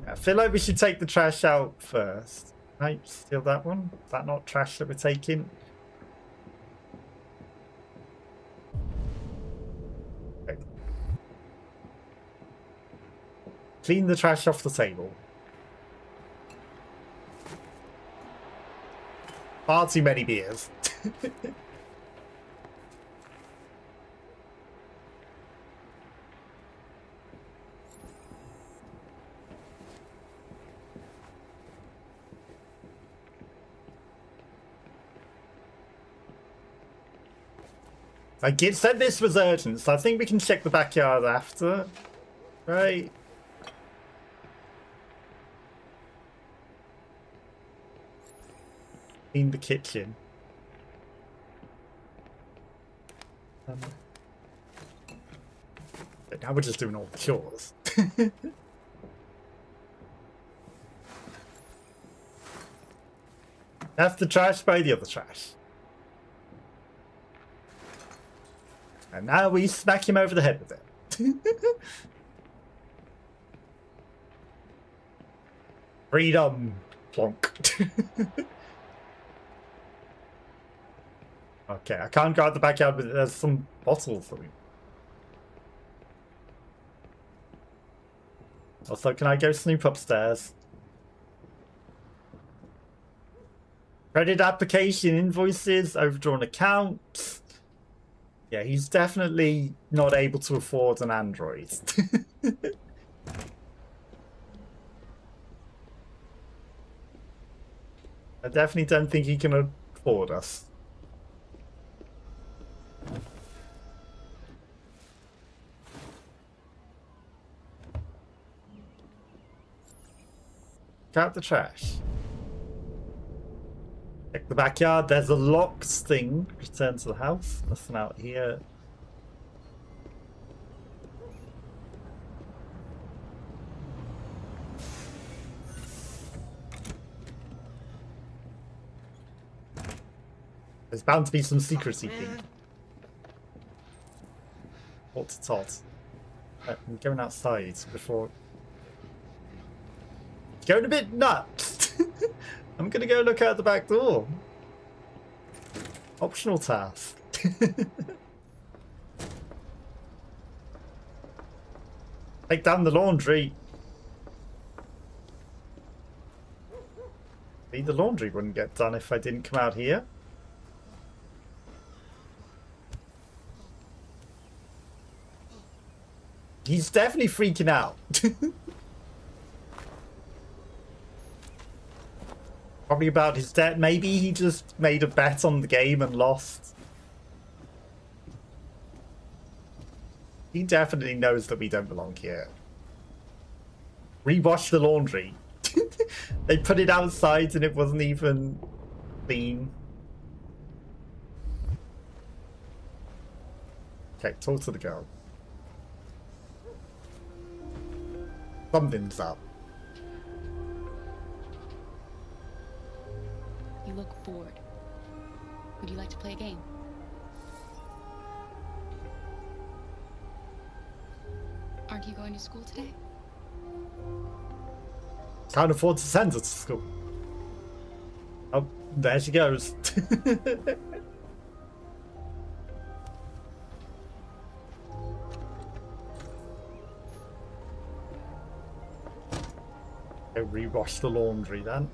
I feel like we should take the trash out first. Right, steal that one. Is that not trash that we're taking? Okay. Clean the trash off the table. Far too many beers. It said this was urgent, so I think we can check the backyard after. Right? Clean the kitchen. But now we're just doing all the chores. Have the trash by the other trash. And now we smack him over the head with it. Freedom! Plonk. Okay, I can't go out the backyard, but there's some bottles for me. Also, can I go snoop upstairs? Credit application, invoices, overdrawn accounts. Yeah, he's definitely not able to afford an Android. I definitely don't think he can afford us. Out the trash. Check the backyard. There's a locked thing. Return to the house. Nothing out here. There's bound to be some secrecy thing. What's tot? I'm going outside before. It's going a bit nuts. I'm gonna go look out the back door. Optional task. Take down the laundry. See, the laundry wouldn't get done if I didn't come out here. He's definitely freaking out. Probably about his debt. Maybe he just made a bet on the game and lost. He definitely knows that we don't belong here. Rewash the laundry. They put it outside and it wasn't even clean. Okay, talk to the girl. Something's up. You look bored. Would you like to play a game? Aren't you going to school today? Can't afford to send her to school. Oh, there she goes. Go rewash the laundry then.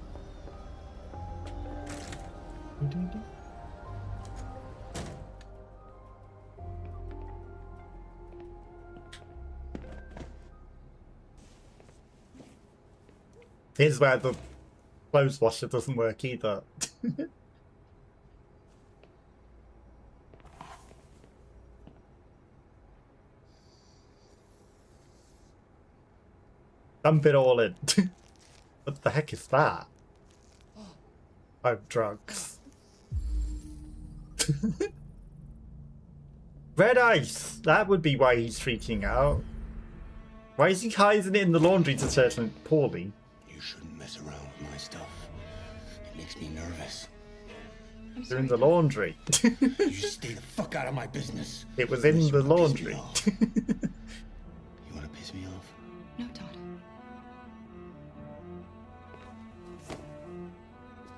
Here's where the clothes washer doesn't work either. Dump it all in. What the heck is that? Oh, drugs. Red ice! That would be why he's freaking out. Why is he hiding it in the laundry detergent poorly? You shouldn't mess around with my stuff. It makes me nervous. They're in the laundry. You stay the fuck out of my business. It was in the laundry. You want to piss me off? No, Todd.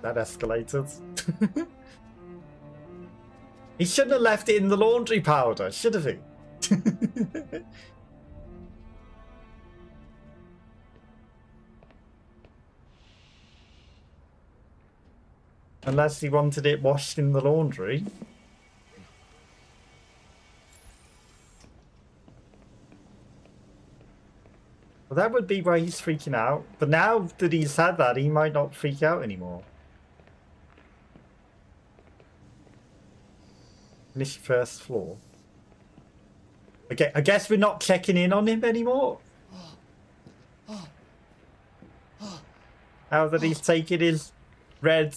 That escalated. He shouldn't have left it in the laundry powder, should have he? Unless he wanted it washed in the laundry. Well, that would be why he's freaking out. But now that he's had that, he might not freak out anymore. Finish first floor. Okay, I guess we're not checking in on him anymore. Now that he's taking his red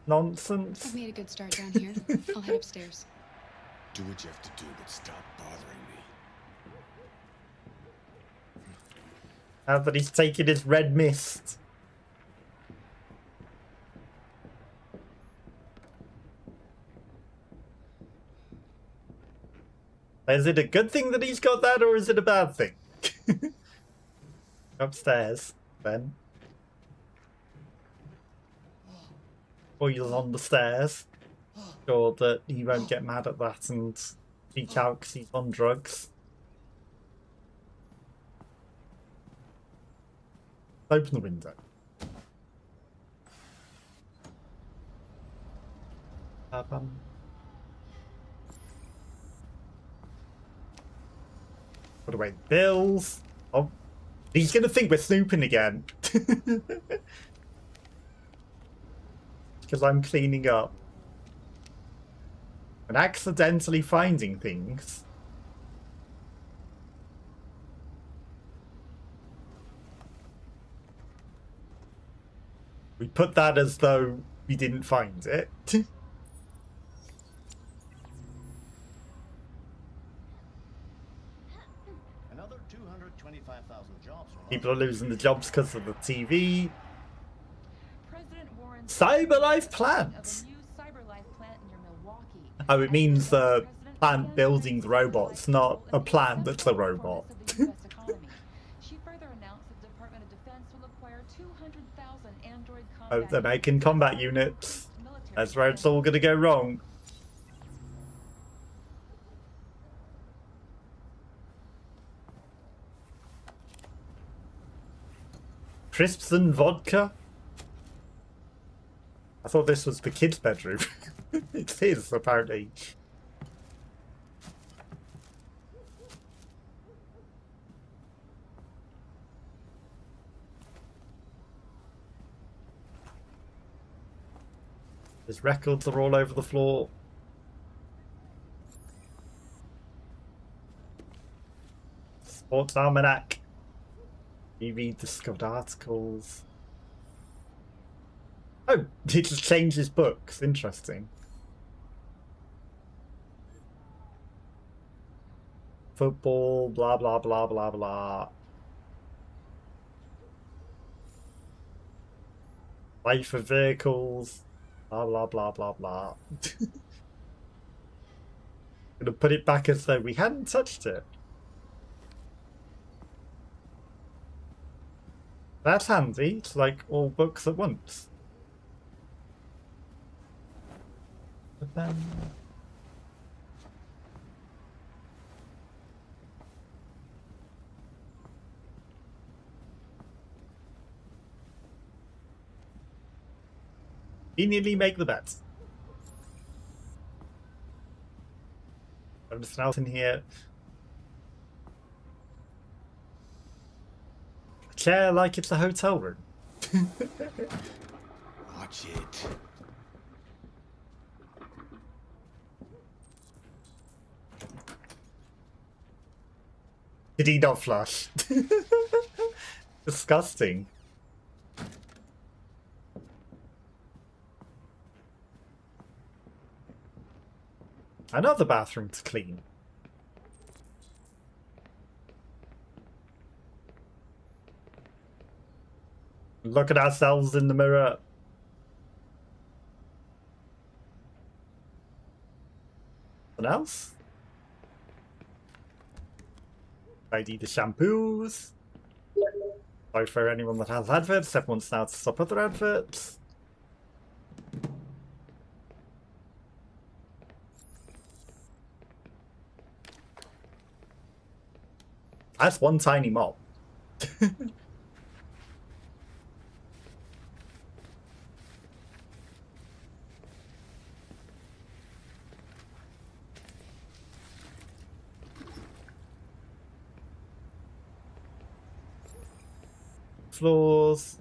nonsense. I've made a good start down here. I'll head upstairs. Do what you have to do, but stop bothering me. Now that he's taking his red mist. Is it a good thing that he's got that, or is it a bad thing? Upstairs, then. Oil on the stairs. Sure that he won't get mad at that and speak out because he's on drugs. Open the window. Put away bills. Oh, he's gonna think we're snooping again. Because I'm cleaning up. And accidentally finding things. We put that as though we didn't find it. Another 225,000 jobs. People are losing the jobs because of the TV. President Cyberlife plant. Cyberlife plant near Milwaukee. Oh, it means the plant building the robots, not a plant that's a robot. She further announced that the Department of Defense will acquire 200,000 android Oh, combat they're making combat units. That's where it's all gonna go wrong. Crisps and vodka? I thought this was the kid's bedroom. It's his, apparently. His records are all over the floor. Sports Almanac. You read discovered articles. Oh, he just changed his books. Interesting. Football, blah, blah, blah, blah, blah. Life of vehicles, blah, blah, blah, blah, blah. Gonna put it back as though we hadn't touched it. That's handy. It's like all books at once. But then... Conveniently make the bets. Anything else in here? A chair like it's a hotel room. Watch it. Did he not flush? Disgusting. Another bathroom to clean. Look at ourselves in the mirror. What else? ID the shampoos. Sorry for anyone that has adverts. Everyone's now to stop other adverts. That's one tiny mop. Floors.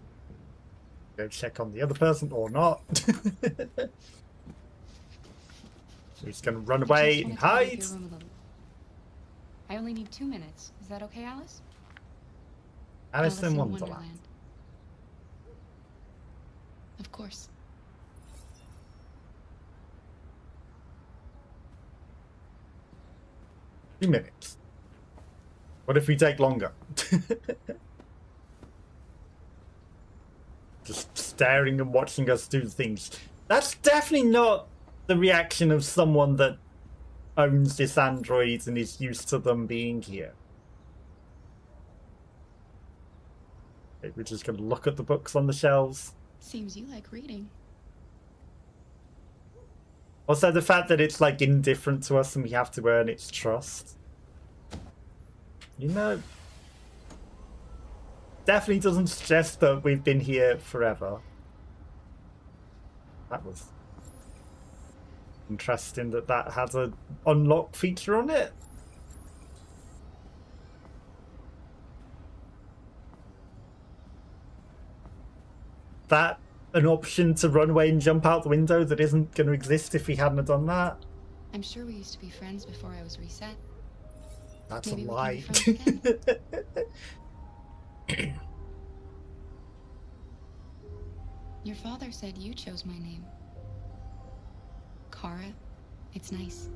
Go check on the other person or not. So he's gonna run away and hide. I only need 2 minutes. Is that okay, Alice? Alice in Wonderland. Of course. 2 minutes. What if we take longer? Just staring and watching us do things. That's definitely not the reaction of someone that owns this android and is used to them being here. Okay, we're just going to look at the books on the shelves. Seems you like reading. Also, the fact that it's like indifferent to us and we have to earn its trust. You know, definitely doesn't suggest that we've been here forever. That was interesting that that had an unlock feature on it. That an option to run away and jump out the window that isn't going to exist if we hadn't have done that. I'm sure we used to be friends before I was reset. That's Maybe a we lie. can be friends again. Your father said you chose my name. Cara. It's nice.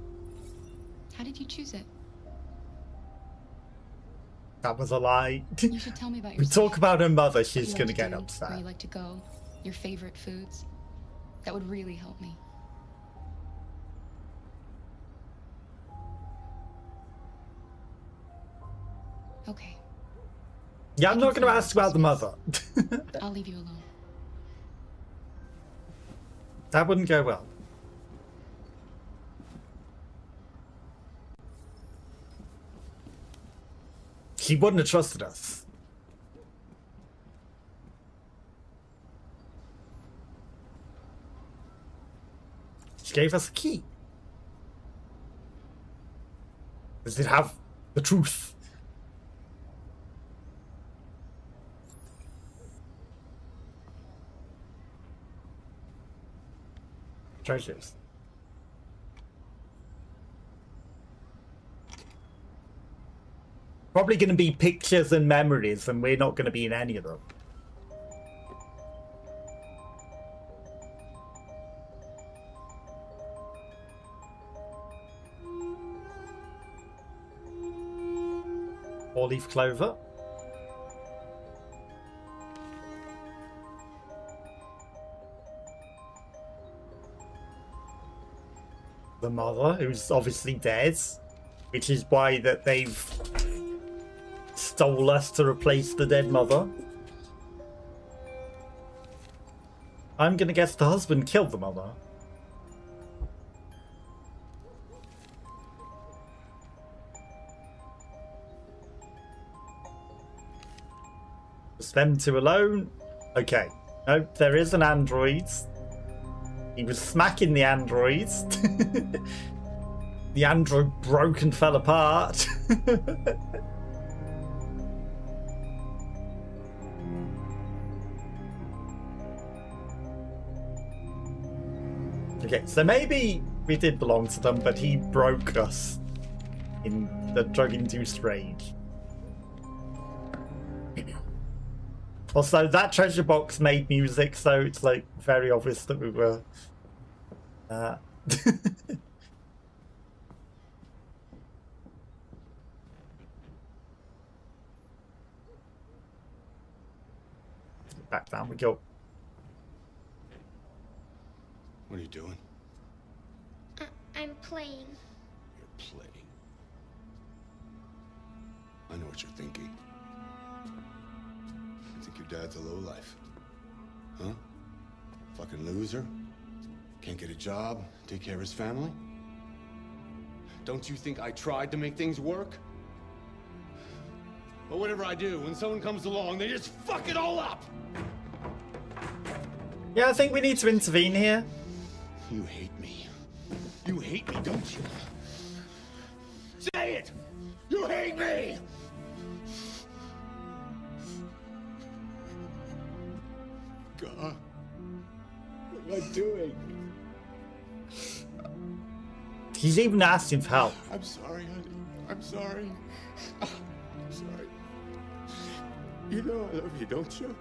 How did you choose it? That was a lie. You should tell me about We yourself. talk about her mother, she's What you going to like get do, Where upset. you like to go, your favorite foods. That would really help me. Okay, Yeah, I'm not going to ask about the mother. I'll leave you alone. That wouldn't go well. She wouldn't have trusted us. She gave us a key. Does it have the truth? Treasures. Probably going to be pictures and memories, and we're not going to be in any of them. Four-leaf clover. The mother, who's obviously dead, which is why that they've stole us to replace the dead mother. I'm gonna guess the husband killed the mother. Just them two alone. Okay. No, there is an android. He was smacking the androids. The android broke and fell apart. Okay, so maybe we did belong to them, but he broke us in the drug-induced rage. Also, that treasure box made music, so it's like very obvious that we were back down we go. What are you doing? I'm playing. You're playing. I know what you're thinking. You think your dad's a lowlife? Huh? Fucking loser? Can't get a job, take care of his family? Don't you think I tried to make things work? But whatever I do, when someone comes along, they just fuck it all up! Yeah, I think we need to intervene here. You hate me. You hate me, don't you? Say it! You hate me! God. What am I doing? He's even asking for help. I'm sorry, honey. I'm sorry. I'm sorry. You know I love you, don't you?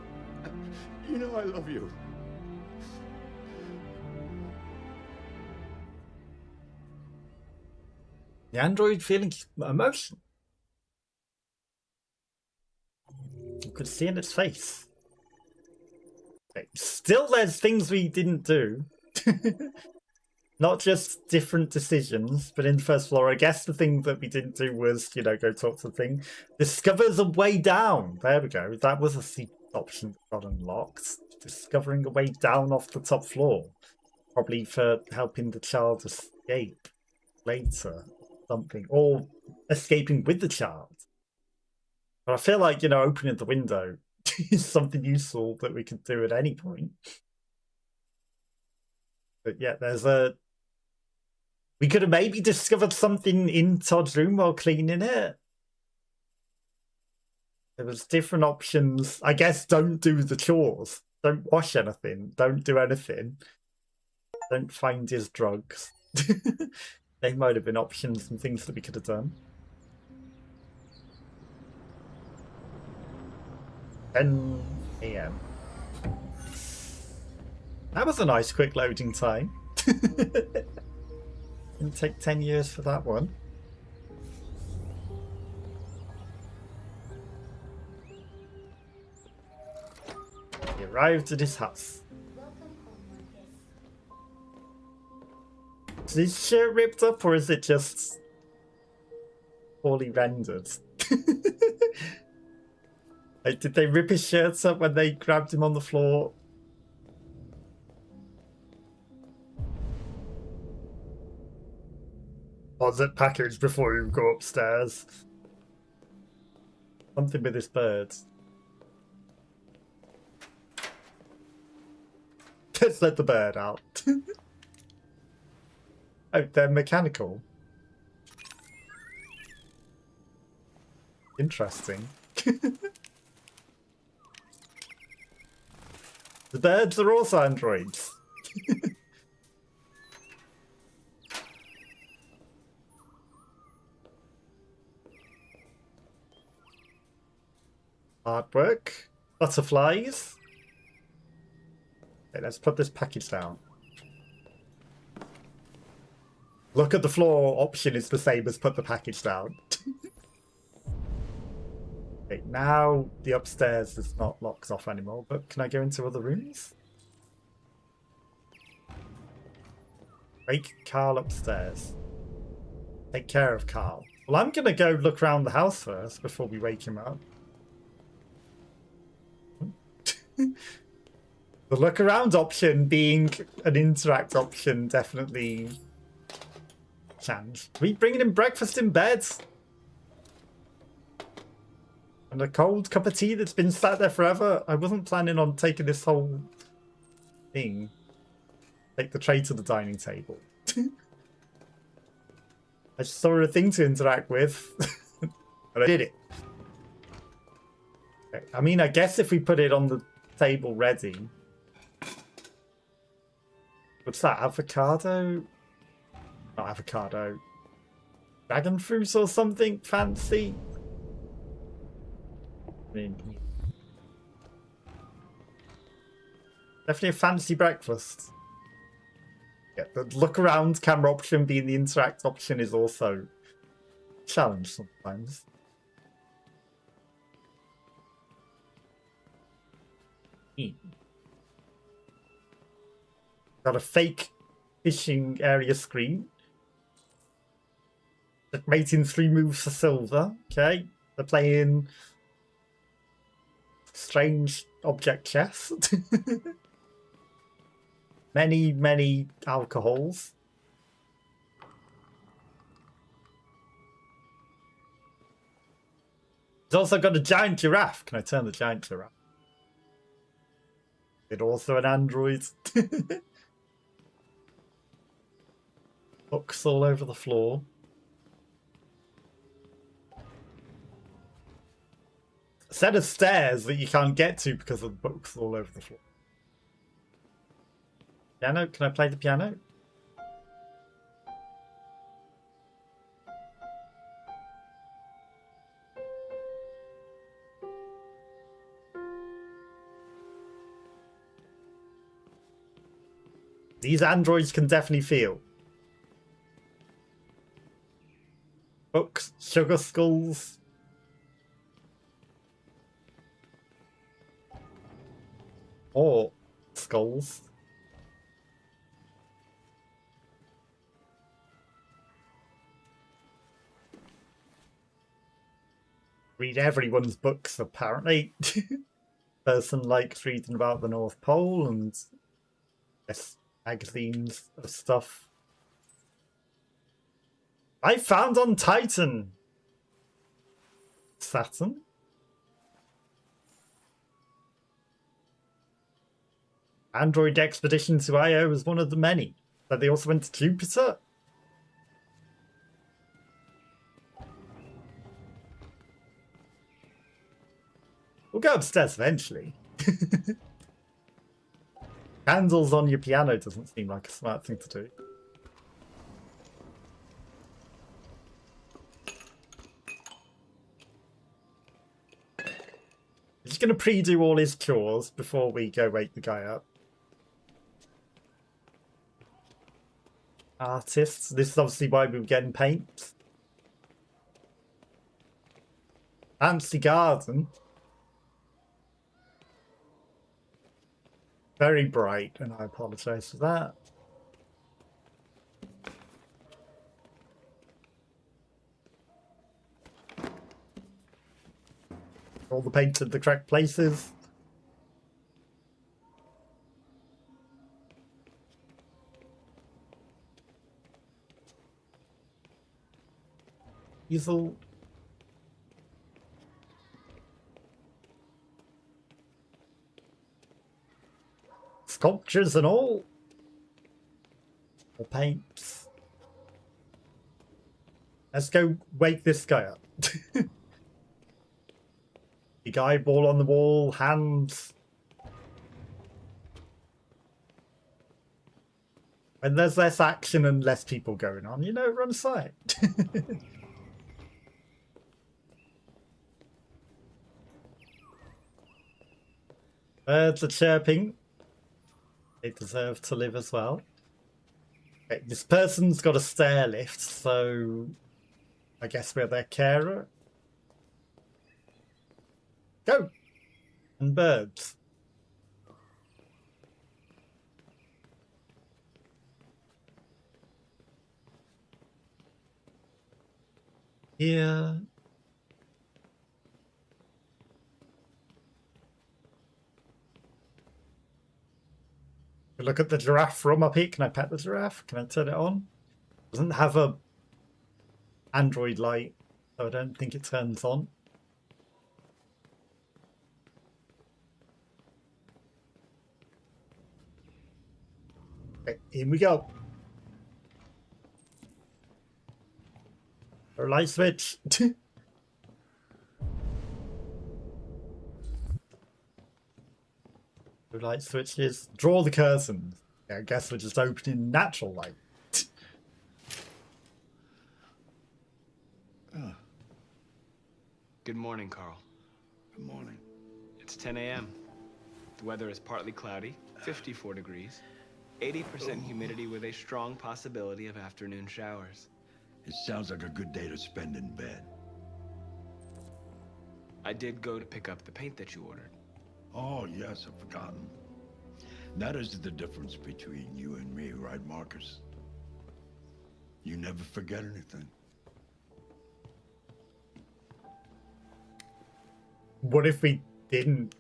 You know I love you. The android feeling emotion. You could see in its face. Okay. Still, there's things we didn't do. Not just different decisions, but in first floor, I guess the thing that we didn't do was, you know, go talk to the thing. Discovers a way down. There we go. That was a secret option that got unlocked. Discovering a way down off the top floor. Probably for helping the child escape later. Something. Or escaping with the child. But I feel like, you know, opening the window is something useful that we could do at any point. But yeah, there's a... We could have maybe discovered something in Todd's room while cleaning it. There was different options. I guess don't do the chores. Don't wash anything. Don't do anything. Don't find his drugs. They might have been options and things that we could have done. 10 AM. That was a nice quick loading time. Didn't take 10 years for that one. He arrived at his house. Is his shirt ripped up or is it just poorly rendered? Like, did they rip his shirts up when they grabbed him on the floor? Was it packaged before you go upstairs? Something with this bird. Let's let the bird out. Oh, they're mechanical. Interesting. The birds are also androids. Artwork. Butterflies. Okay, let's put this package down. Look at the floor option is the same as put the package down. Okay, now the upstairs is not locked off anymore, but can I go into other rooms? Wake Carl upstairs. Take care of Carl. Well, I'm gonna go look around the house first before we wake him up. The look around option being an interact option definitely changed. Are we bringing him breakfast in bed? And a cold cup of tea that's been sat there forever? I wasn't planning on taking this whole thing. Take the tray to the dining table. I just saw a thing to interact with. And I did it. Okay. I mean, I guess if we put it on the table ready. What's that? Avocado? Not avocado. Dragon fruit or something fancy? I mean, definitely a fancy breakfast. Yeah, the look around camera option being the interact option is also a challenge sometimes. Got a fake fishing area screen. Mating 3 moves for silver. Okay. They're playing strange object chess. many alcohols. It's also got a giant giraffe. Can I turn the giant giraffe? It's also an android. Books all over the floor. A set of stairs that you can't get to because of the books all over the floor. Piano? Can I play the piano? These androids can definitely feel. Books, sugar skulls. Or skulls. Read everyone's books, apparently. Person likes reading about the North Pole and magazines of stuff. I found on Titan. Saturn. Android expedition to Io was one of the many, but they also went to Jupiter. We'll go upstairs eventually. Candles on your piano doesn't seem like a smart thing to do. I'm just going to pre-do all his chores before we go wake the guy up. Artists. This is obviously why we were getting paint. Fancy garden. Very bright, and I apologise for that. All the paint at the correct places. Easel. Sculptures and all. Or paints. Let's go wake this guy up. Big eyeball on the wall, hands. When there's less action and less people going on, you know, run aside. Birds are chirping. They deserve to live as well. Okay, this person's got a stair lift, so I guess we're their carer. Go! And birds. Here. Look at the giraffe from up here. Can I pet the giraffe? Can I turn it on? Doesn't have a Android light, so I don't think it turns on. Okay, in we go. Or light switch. Light switches. Draw the curtains. Yeah, I guess we're just opening natural light. Good morning, Carl. Good morning. It's 10 a.m. The weather is partly cloudy, 54 degrees, 80% humidity with a strong possibility of afternoon showers. It sounds like a good day to spend in bed. I did go to pick up the paint that you ordered. Oh, yes, I've forgotten. That is the difference between you and me, right, Marcus? You never forget anything. What if we didn't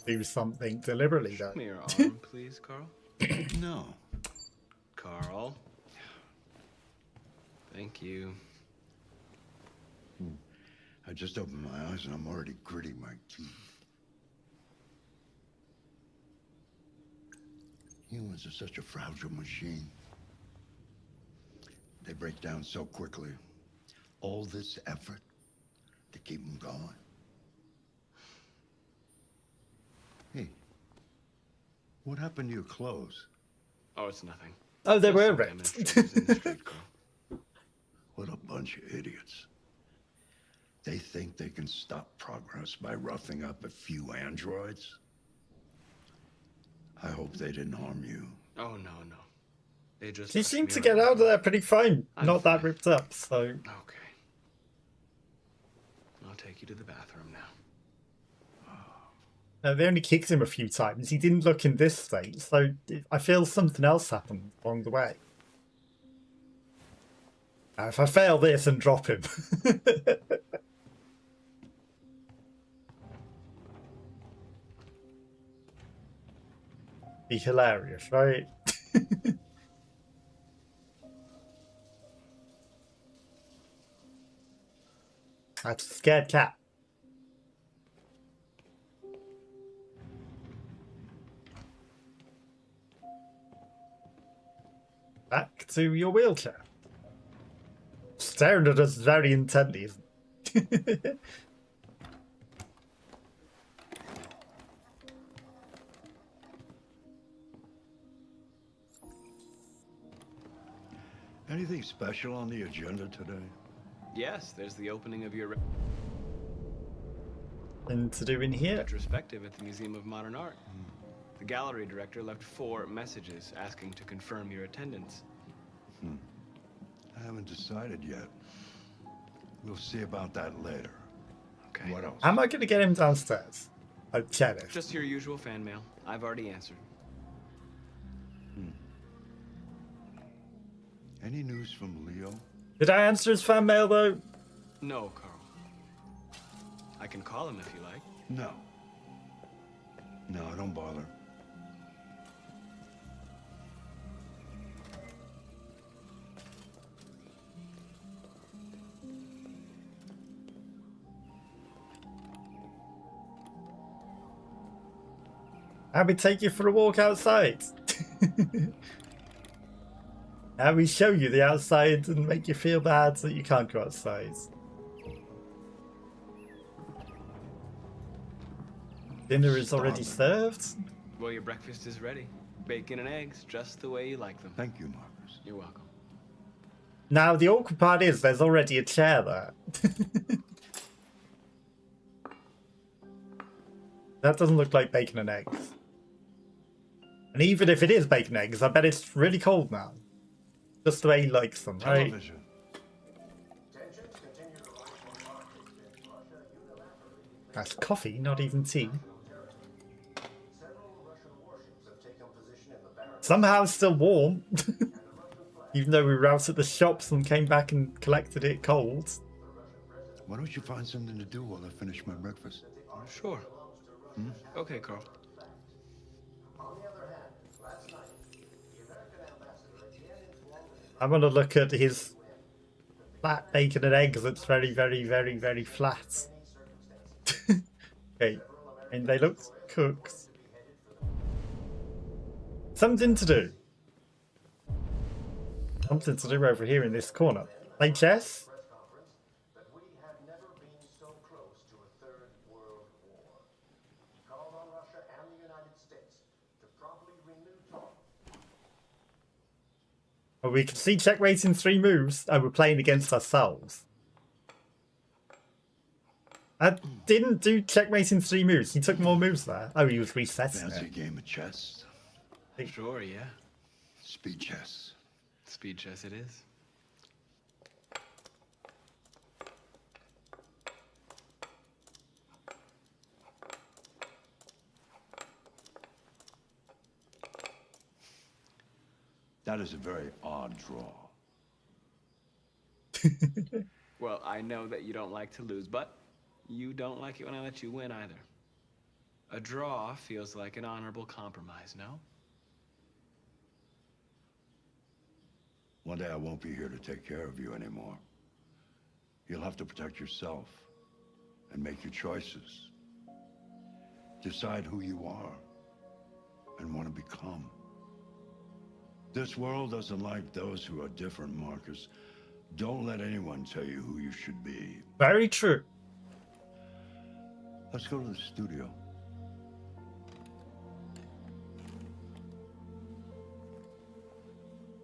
do something deliberately, though? Show me your arm, please, Carl. No. Carl. Thank you. I just opened my eyes and I'm already gritting my teeth. Humans are such a fragile machine. They break down so quickly. All this effort to keep them going. Hey, what happened to your clothes? Oh, it's nothing. Oh, they Just were some wrecked. damaged shoes in the street, Carl. What a bunch of idiots. They think they can stop progress by roughing up a few androids? I hope they didn't harm you. Oh, no, no. They just She pushed seemed me to right get out of before. there pretty fine. I'm Not that fine. ripped up, so. Okay. I'll take you to the bathroom now. They only kicked him a few times. He didn't look in this state, so I feel something else happened along the way. If I fail this and drop him. Be hilarious, right? That's a scared cat. Back to your wheelchair. Staring at us very intently, isn't it? Anything special on the agenda today? Yes, there's the opening of your And to do in here. retrospective at the Museum of Modern Art. The gallery director left 4 messages asking to confirm your attendance. I haven't decided yet. We'll see about that later. Okay. What else? How am I going to get him downstairs? I'll check it. Just your usual fan mail. I've already answered. Any news from Leo? Did I answer his fan mail though? No, Carl. I can call him if you like. No. No, don't bother. How we take you for a walk outside? How we show you the outside and make you feel bad so you can't go outside? Dinner is already served? Well, your breakfast is ready. Bacon and eggs, just the way you like them. Thank you, Marcus. You're welcome. Now, the awkward part is there's already a chair there. That doesn't look like bacon and eggs. And even if it is bacon and eggs, I bet it's really cold now. Just the way he likes them, right? Television. That's coffee, not even tea. Somehow it's still warm. Even though we were out at the shops and came back and collected it cold. Why don't you find something to do while I finish my breakfast? Sure. Okay, Carl. I want to look at his flat bacon and eggs. It's very, very, very, very flat. Okay, and they look cooked. Something to do. Something to do over here in this corner. Play chess? Oh, we can see checkmate in 3 moves. Oh, we're playing against ourselves. I didn't do checkmate in 3 moves. He took more moves there. Oh, he was resetting Fancy it. game of chess? Sure, yeah. Speed chess. Speed chess it is. That is a very odd draw. Well, I know that you don't like to lose, but you don't like it when I let you win either. A draw feels like an honorable compromise, no? One day I won't be here to take care of you anymore. You'll have to protect yourself and make your choices. Decide who you are and want to become. This world doesn't like those who are different, Marcus. Don't let anyone tell you who you should be. Very true. Let's go to the studio.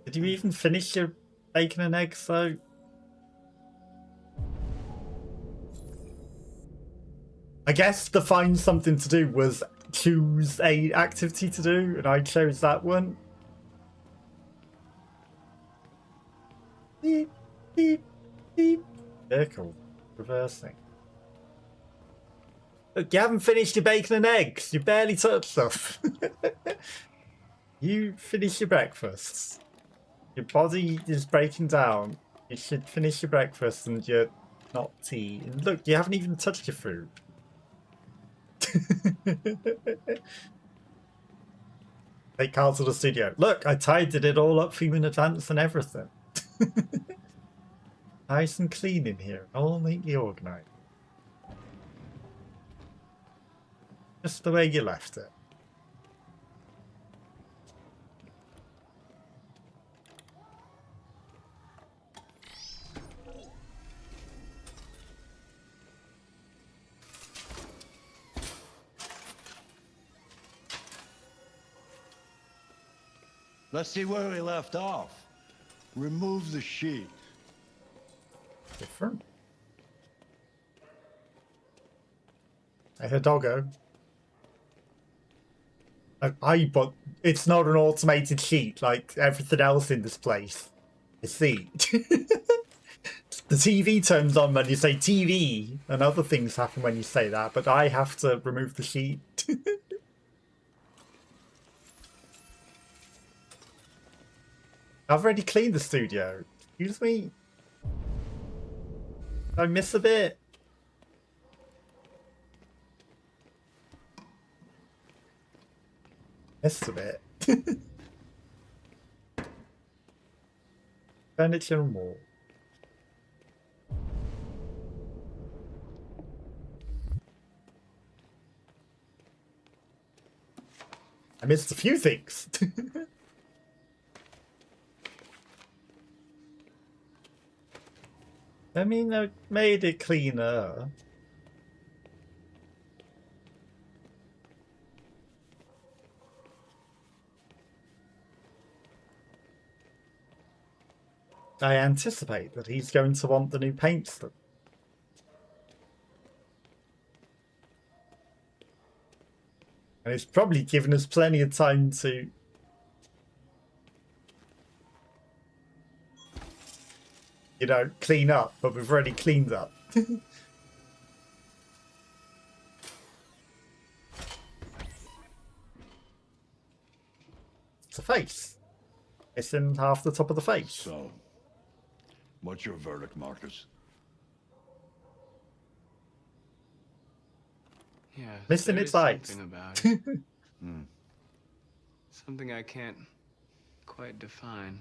Did you even finish your bacon and eggs though? I guess to find something to do was choose a activity to do, and I chose that one. Beep, beep, beep. Vehicle. Reversing. Look, you haven't finished your bacon and eggs. You barely touched stuff. You finish your breakfasts. Your body is breaking down. You should finish your breakfast and your not tea. And look, you haven't even touched your food. Take Carl to the studio. Look, I tidied it all up for you in advance and everything. Nice and clean in here, all neatly organised. Just the way you left it. Let's see where we left off. Remove the sheet. Different. I hear doggo. But it's not an automated sheet like everything else in this place. You see. The TV turns on when you say TV, and other things happen when you say that, but I have to remove the sheet. I've already cleaned the studio. Excuse me? Did I miss a bit? Missed a bit. Furniture and more. I missed a few things. I mean, I made it cleaner. I anticipate that he's going to want the new paint stuff. And it's probably given us plenty of time to clean up, but we've already cleaned up. It's a face. It's in half the top of the face. So, what's your verdict, Marcus? Yeah, Missing there its is eyes. something about it. Hmm. Something I can't quite define.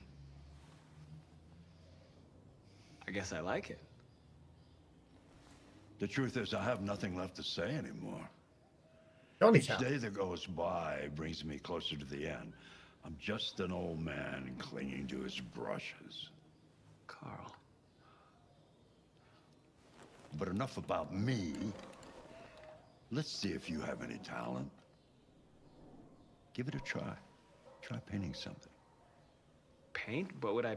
I guess I like it. The truth is, I have nothing left to say anymore. Johnny Each Cow. day that goes by brings me closer to the end. I'm just an old man clinging to his brushes. Carl. But enough about me. Let's see if you have any talent. Give it a try. Try painting something. Paint? But would I...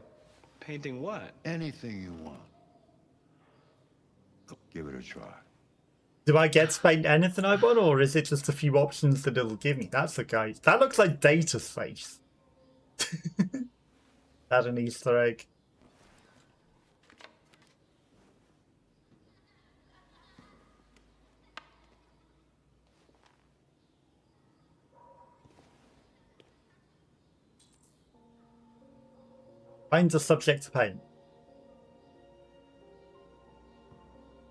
Painting what? Anything you want. Give it a try. Do I get to paint anything I want, or is it just a few options that it'll give me? That's the guy. That looks like Data's face. That an Easter egg. Find a subject to paint.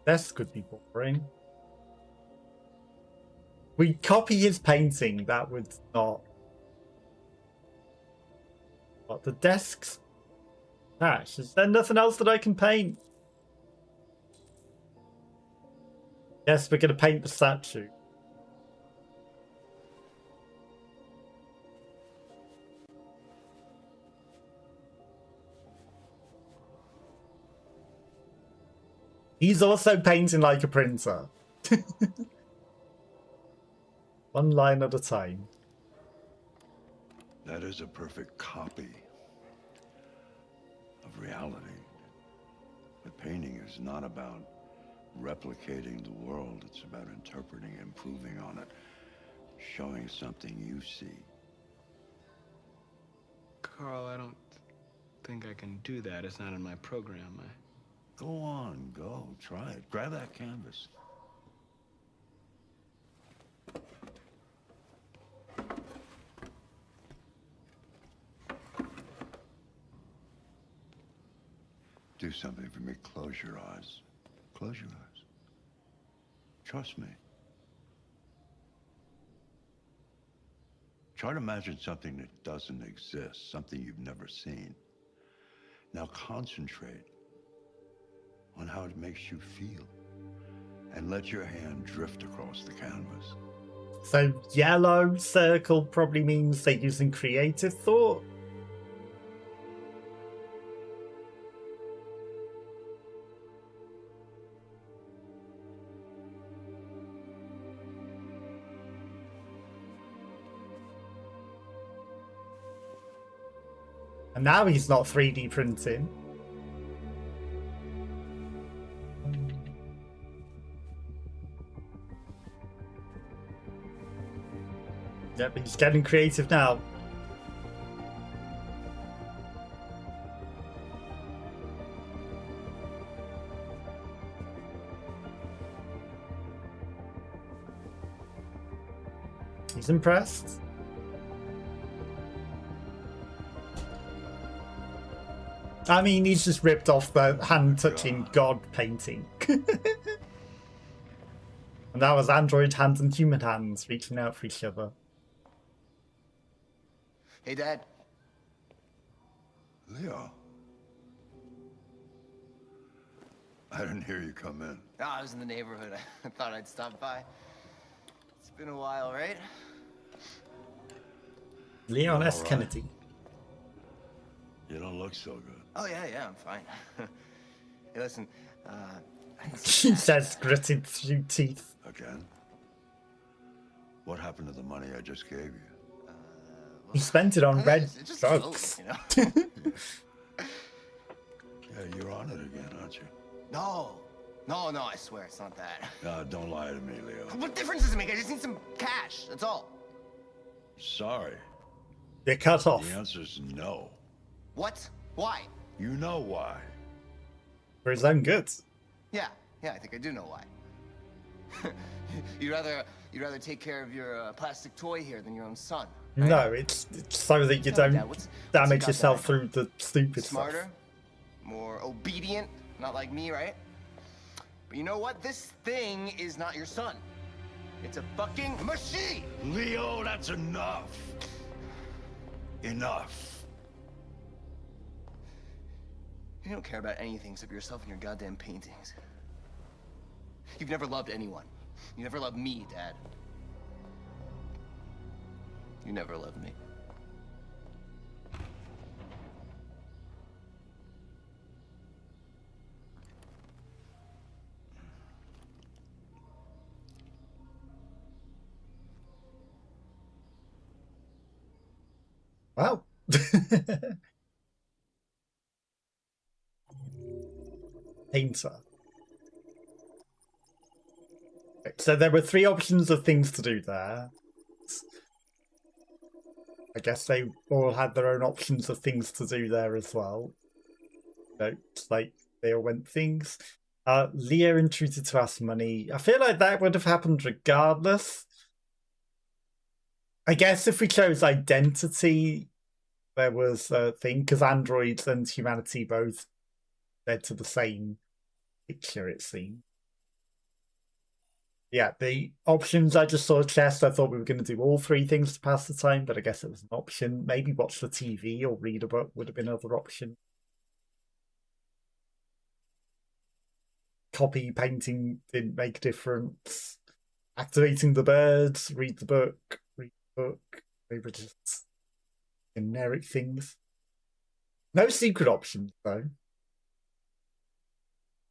This could be boring. We copy his painting, that would not. What, the desks? Gosh, is there nothing else that I can paint? Yes, we're gonna paint the statue. He's also painting like a printer. One line at a time. That is a perfect copy of reality. But painting is not about replicating the world. It's about interpreting, improving on it, showing something you see. Carl, I don't think I can do that. It's not in my program. Go on, go. Try it. Grab that canvas. Do something for me. Close your eyes. Close your eyes. Trust me. Try to imagine something that doesn't exist, something you've never seen. Now concentrate on how it makes you feel, and let your hand drift across the canvas. So yellow circle probably means they're using creative thought. And now he's not 3D printing. Yep, he's getting creative now. He's impressed. I mean, he's just ripped off the hand-touching God painting. And that was android hands and human hands reaching out for each other. Hey, Dad. Leo. I didn't hear you come in. Oh, I was in the neighborhood. I thought I'd stop by. It's been a while, right? Leon S. All right. Kennedy. You don't look so good. Oh, yeah, I'm fine. Hey, listen, She says, gritted through teeth. Again? What happened to the money I just gave you? He spent it on red it's just drugs. you know? Yeah, you're on it again, aren't you? No, I swear it's not that. Don't lie to me, Leo. What difference does it make? I just need some cash, that's all. Sorry. They're cut off. The answer's no. What? Why? You know why. For his own good. Yeah, I think I do know why. You'd rather take care of your plastic toy here than your own son. Right? No, it's so that you don't damage yourself through the stupid Smarter, stuff. more obedient, not like me, right? But you know what? This thing is not your son. It's a fucking machine! Leo, that's enough. Enough. You don't care about anything except yourself and your goddamn paintings. You've never loved anyone. You never loved me, Dad. You never loved me. Wow. Painter. So there were 3 options of things to do there. I guess they all had their own options of things to do there as well. It's like they all went things. Leo intruded to ask money. I feel like that would have happened regardless. I guess if we chose identity, there was a thing, because androids and humanity both led to the same picture, it seemed. Yeah, the options I just saw chest, I thought we were going to do all 3 things to pass the time, but I guess it was an option. Maybe watch the TV or read a book would have been another option. Copy painting didn't make a difference. Activating the birds, read the book. They were just generic things. No secret options, though.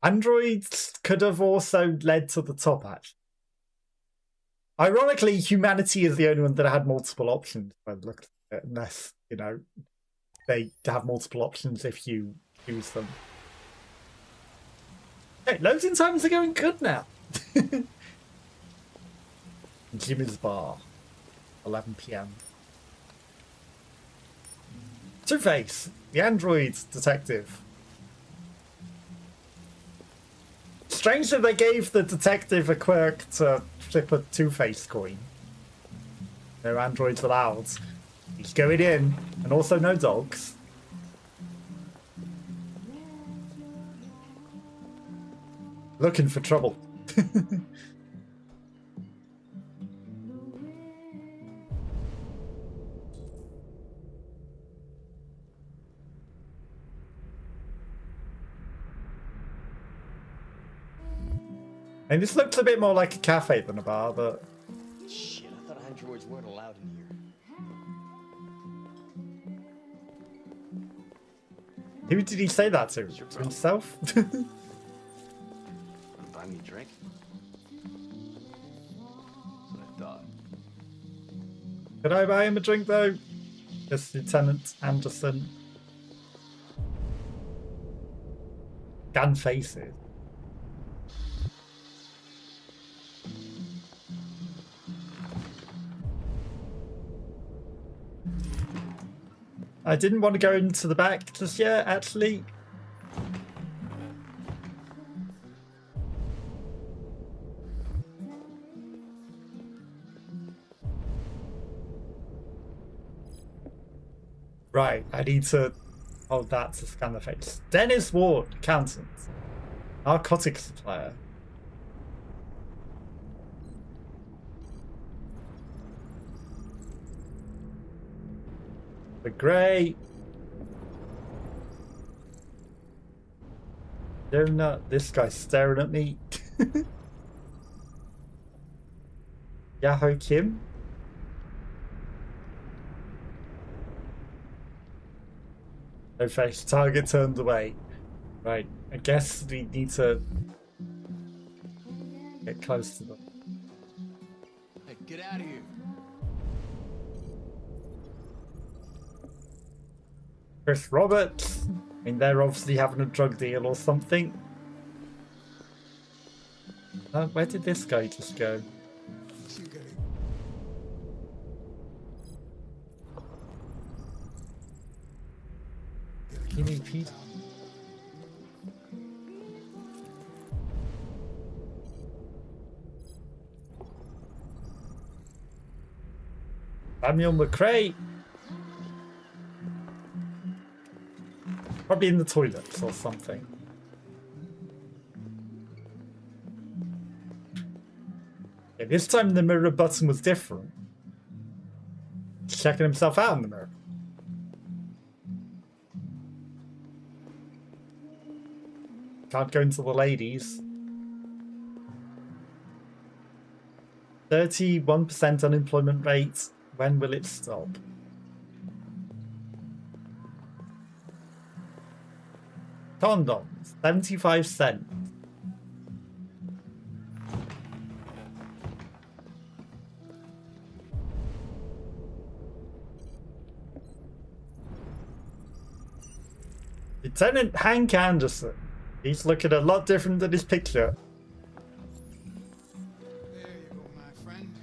Androids could have also led to the top, actually. Ironically, humanity is the only one that had multiple options. By the look at it, unless, you know, they have multiple options if you use them. Hey, loading times are going good now. Jimmy's Bar, 11 PM. Two-Face, the android detective. Strange that they gave the detective a quirk to flip a Two-Face coin. No androids allowed. He's going in, and also no dogs. Looking for trouble. And this looks a bit more like a cafe than a bar, but... Shit, I thought androids weren't allowed in here. Who did he say that to? To himself? Buy me a drink? That's what I thought. Could I buy him a drink though? Yes, Lieutenant Anderson. Gun faces. I didn't want to go into the back just yet, actually. Right, I need to hold that to scan the face. Dennis Ward, accountant. Narcotics supplier. The grey. Donut. This guy's staring at me. Yahoo Kim. No face. Target turned away. Right. I guess we need to get close to them. Hey, get out of here. Chris Roberts. I mean, they're obviously having a drug deal or something. Where did this guy just go? Pete. Samuel McRae. Probably in the toilets or something. Yeah, this time the mirror button was different. He's checking himself out in the mirror. Can't go into the ladies. 31% unemployment rate. When will it stop? Condoms, 75 cents. Lieutenant Hank Anderson. He's looking a lot different than his picture. There you go, my friend.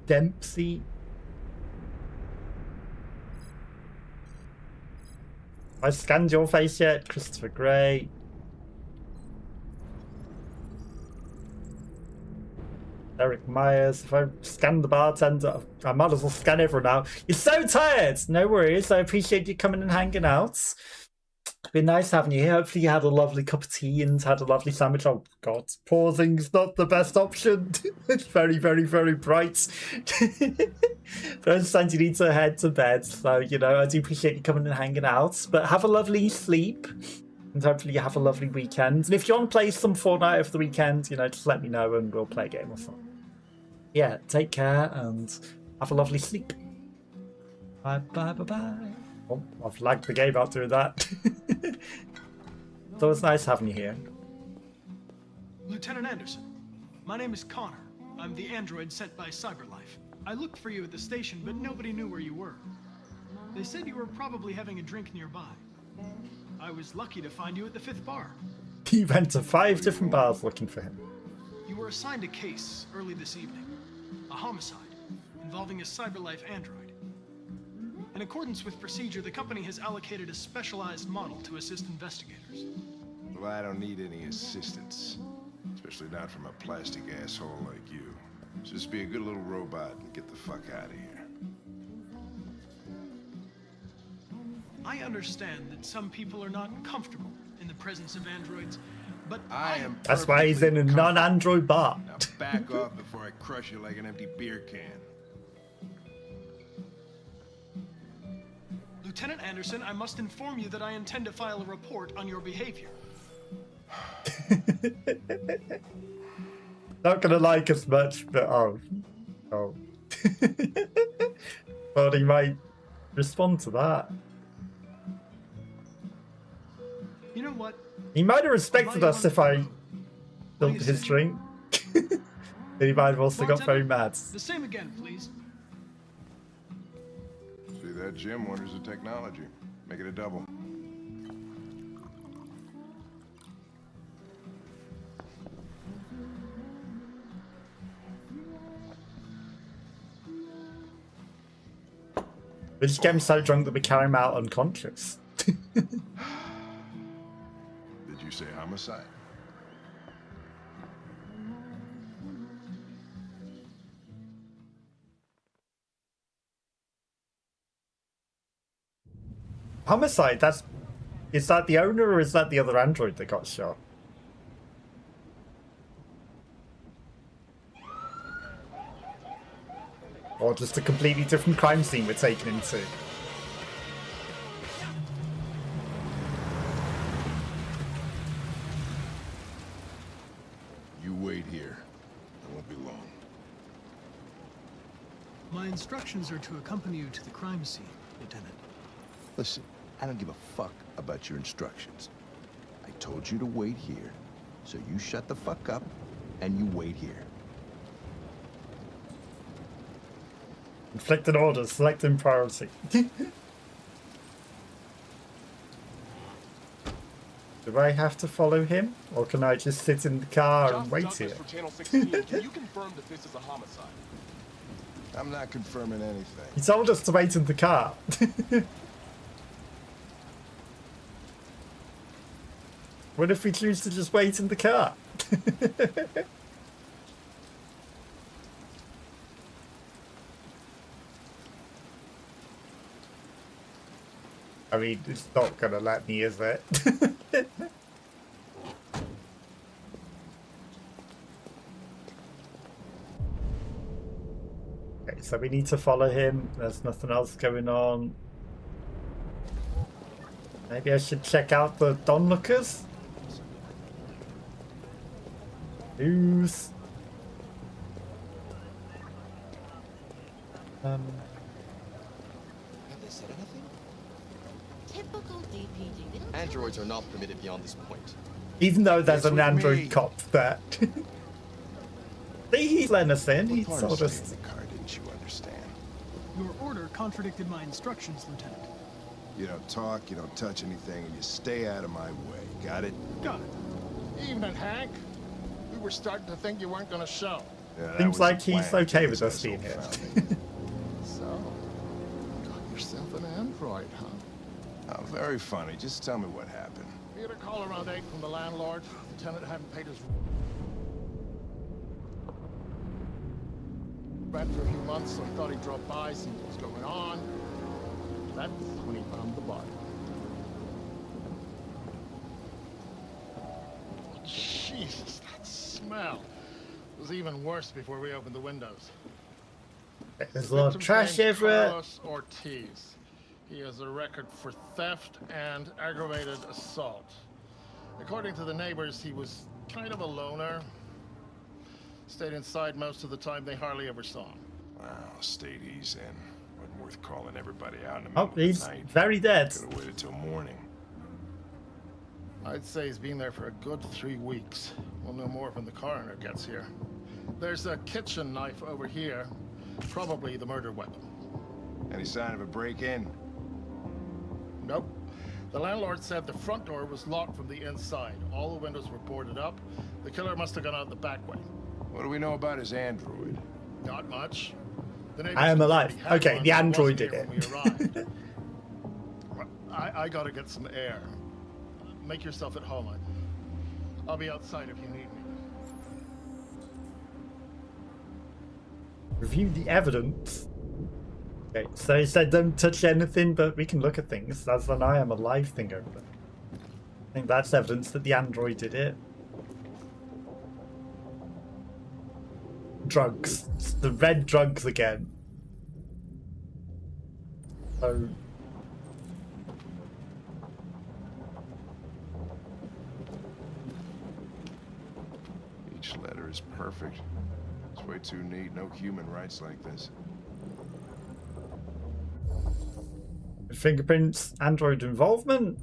Dempsey. I scanned your face yet, Christopher Gray. Eric Myers. If I scan the bartender, I might as well scan everyone now. You're so tired! No worries, I appreciate you coming and hanging out. It's been nice having you here. Hopefully you had a lovely cup of tea and had a lovely sandwich. Oh god, pausing's not the best option. It's very, very, very bright. But I understand you need to head to bed, so, you know, I do appreciate you coming and hanging out. But have a lovely sleep. And hopefully you have a lovely weekend. And if you want to play some Fortnite over the weekend, you know, just let me know and we'll play a game or something. Yeah, take care and have a lovely sleep. Bye, bye, bye, bye. Oh, I've lagged the game out doing that. So it's nice having you here. Lieutenant Anderson, my name is Connor. I'm the android sent by Cyberlife. I looked for you at the station, but nobody knew where you were. They said you were probably having a drink nearby. I was lucky to find you at the 5th bar. He went to 5 different bars looking for him. You were assigned a case early this evening. A homicide. involving a Cyberlife android. In accordance with procedure, the company has allocated a specialized model to assist investigators. Well, I don't need any assistance. Especially not from a plastic asshole like you. Just be a good little robot and get the fuck out of here. I understand that some people are not comfortable in the presence of androids, but I am. That's why he's in a non-android bar. Now back off before I crush you like an empty beer can. Lieutenant Anderson, I must inform you that I intend to file a report on your behavior. Not gonna like us much, but oh. Well, he might respond to that. You know what? He might have respected us if I dumped his drink. But he might have also got very mad. The same again, please. See that, Jim? Wonders of technology. Make it a double. We just get him so drunk that we carry him out unconscious. Did you say homicide? Homicide? Is that the owner or is that the other android that got shot? Or just a completely different crime scene we're taken into? You wait here. I won't be long. My instructions are to accompany you to the crime scene, Lieutenant. Listen, I don't give a fuck about your instructions. I told you to wait here, so you shut the fuck up and you wait here. Inflicted orders, selecting priority. Do I have to follow him? Or can I just sit in the car and wait here? For Channel 16. Can you confirm that this is a homicide? I'm not confirming anything. He told us to wait in the car. What if we choose to just wait in the car? I mean, it's not gonna let me, is it? Okay, so we need to follow him. There's nothing else going on. Maybe I should check out the onlookers? News. Have they said anything? Typical DPD. Androids are not permitted beyond this point. Even though there's an android cop there. See, he's letting us in. He's told us. The car, didn't you understand? Your order contradicted my instructions, Lieutenant. You don't talk, you don't touch anything, and you stay out of my way. Got it? Got it. Evening, Hank. We were starting to think you weren't going to show. Yeah, that Seems was like the he's plan. okay with This us being asshole here. found me. So, got yourself an android, huh? Oh, very funny. Just tell me what happened. We had a call around 8 from the landlord. The tenant hadn't paid his rent for a few months, so he thought he'd drop by, see what was going on. That's when he found the body. Jesus, that smell. It was even worse before we opened the windows. There's a lot of Victim's trash name's everywhere. Carlos Ortiz. He has a record for theft and aggravated assault. According to the neighbors, he was kind of a loner. Stayed inside most of the time. They hardly ever saw him. Wow, stayed easy in. Wasn't worth calling everybody out in the Oh, middle of he's the night. very dead. Could have waited till morning. I'd say he's been there for a good 3 weeks. We'll know more when the coroner gets here. There's a kitchen knife over here. Probably the murder weapon. Any sign of a break-in? Nope. The landlord said the front door was locked from the inside. All the windows were boarded up. The killer must have gone out the back way. What do we know about his android? Not much. I am alive. Okay, the android did it. I gotta get some air. Make yourself at home. I'll be outside if you need me. Review the evidence. Okay, so he said don't touch anything, but we can look at things. That's an I am alive thing over there. I think that's evidence that the android did it. Drugs. It's the red drugs again. So... Each letter is perfect. It's way too neat. No human writes like this. Fingerprints, android involvement.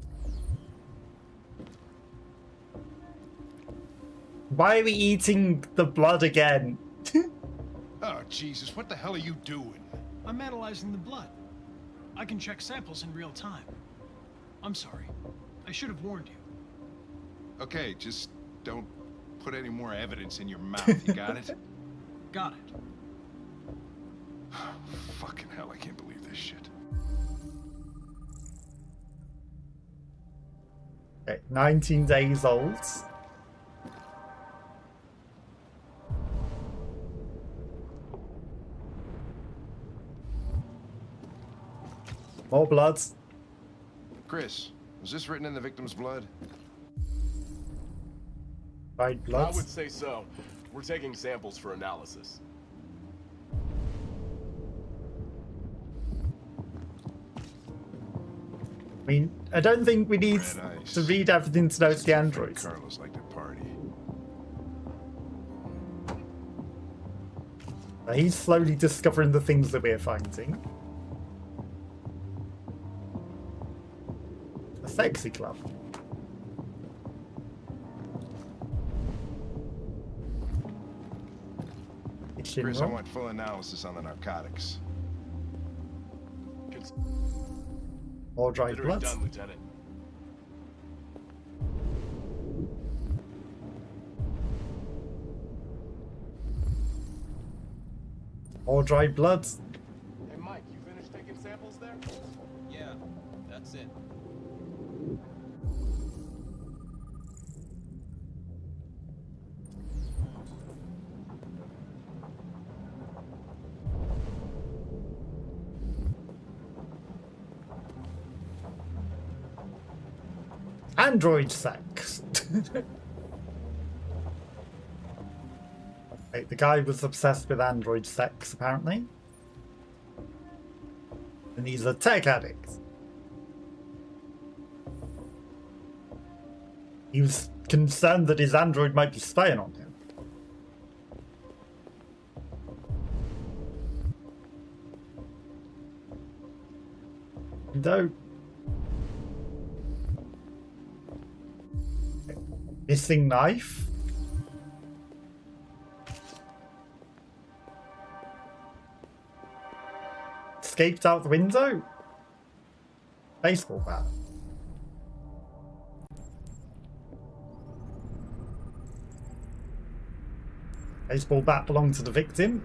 Why are we eating the blood again? Oh, Jesus, what the hell are you doing? I'm analyzing the blood. I can check samples in real time. I'm sorry. I should have warned you. Okay, just don't put any more evidence in your mouth, you got it? Got it. Fucking hell, I can't believe this shit. Okay, 19 days old. More blood. Chris, was this written in the victim's blood? Right, blood? I would say so. We're taking samples for analysis. I mean, I don't think we need to read everything to know it's the android. Carlos liked to party. He's slowly discovering the things that we're finding. A sexy club. Chris, I want full analysis on the narcotics. More dried blood. Done, Lieutenant. More dried blood. Hey, Mike, you finished taking samples there? Yeah, that's it. Android sex. Okay, the guy was obsessed with android sex, apparently. And he's a tech addict. He was concerned that his android might be spying on him. No. Missing knife. Escaped out the window. Baseball bat. Baseball bat belonged to the victim.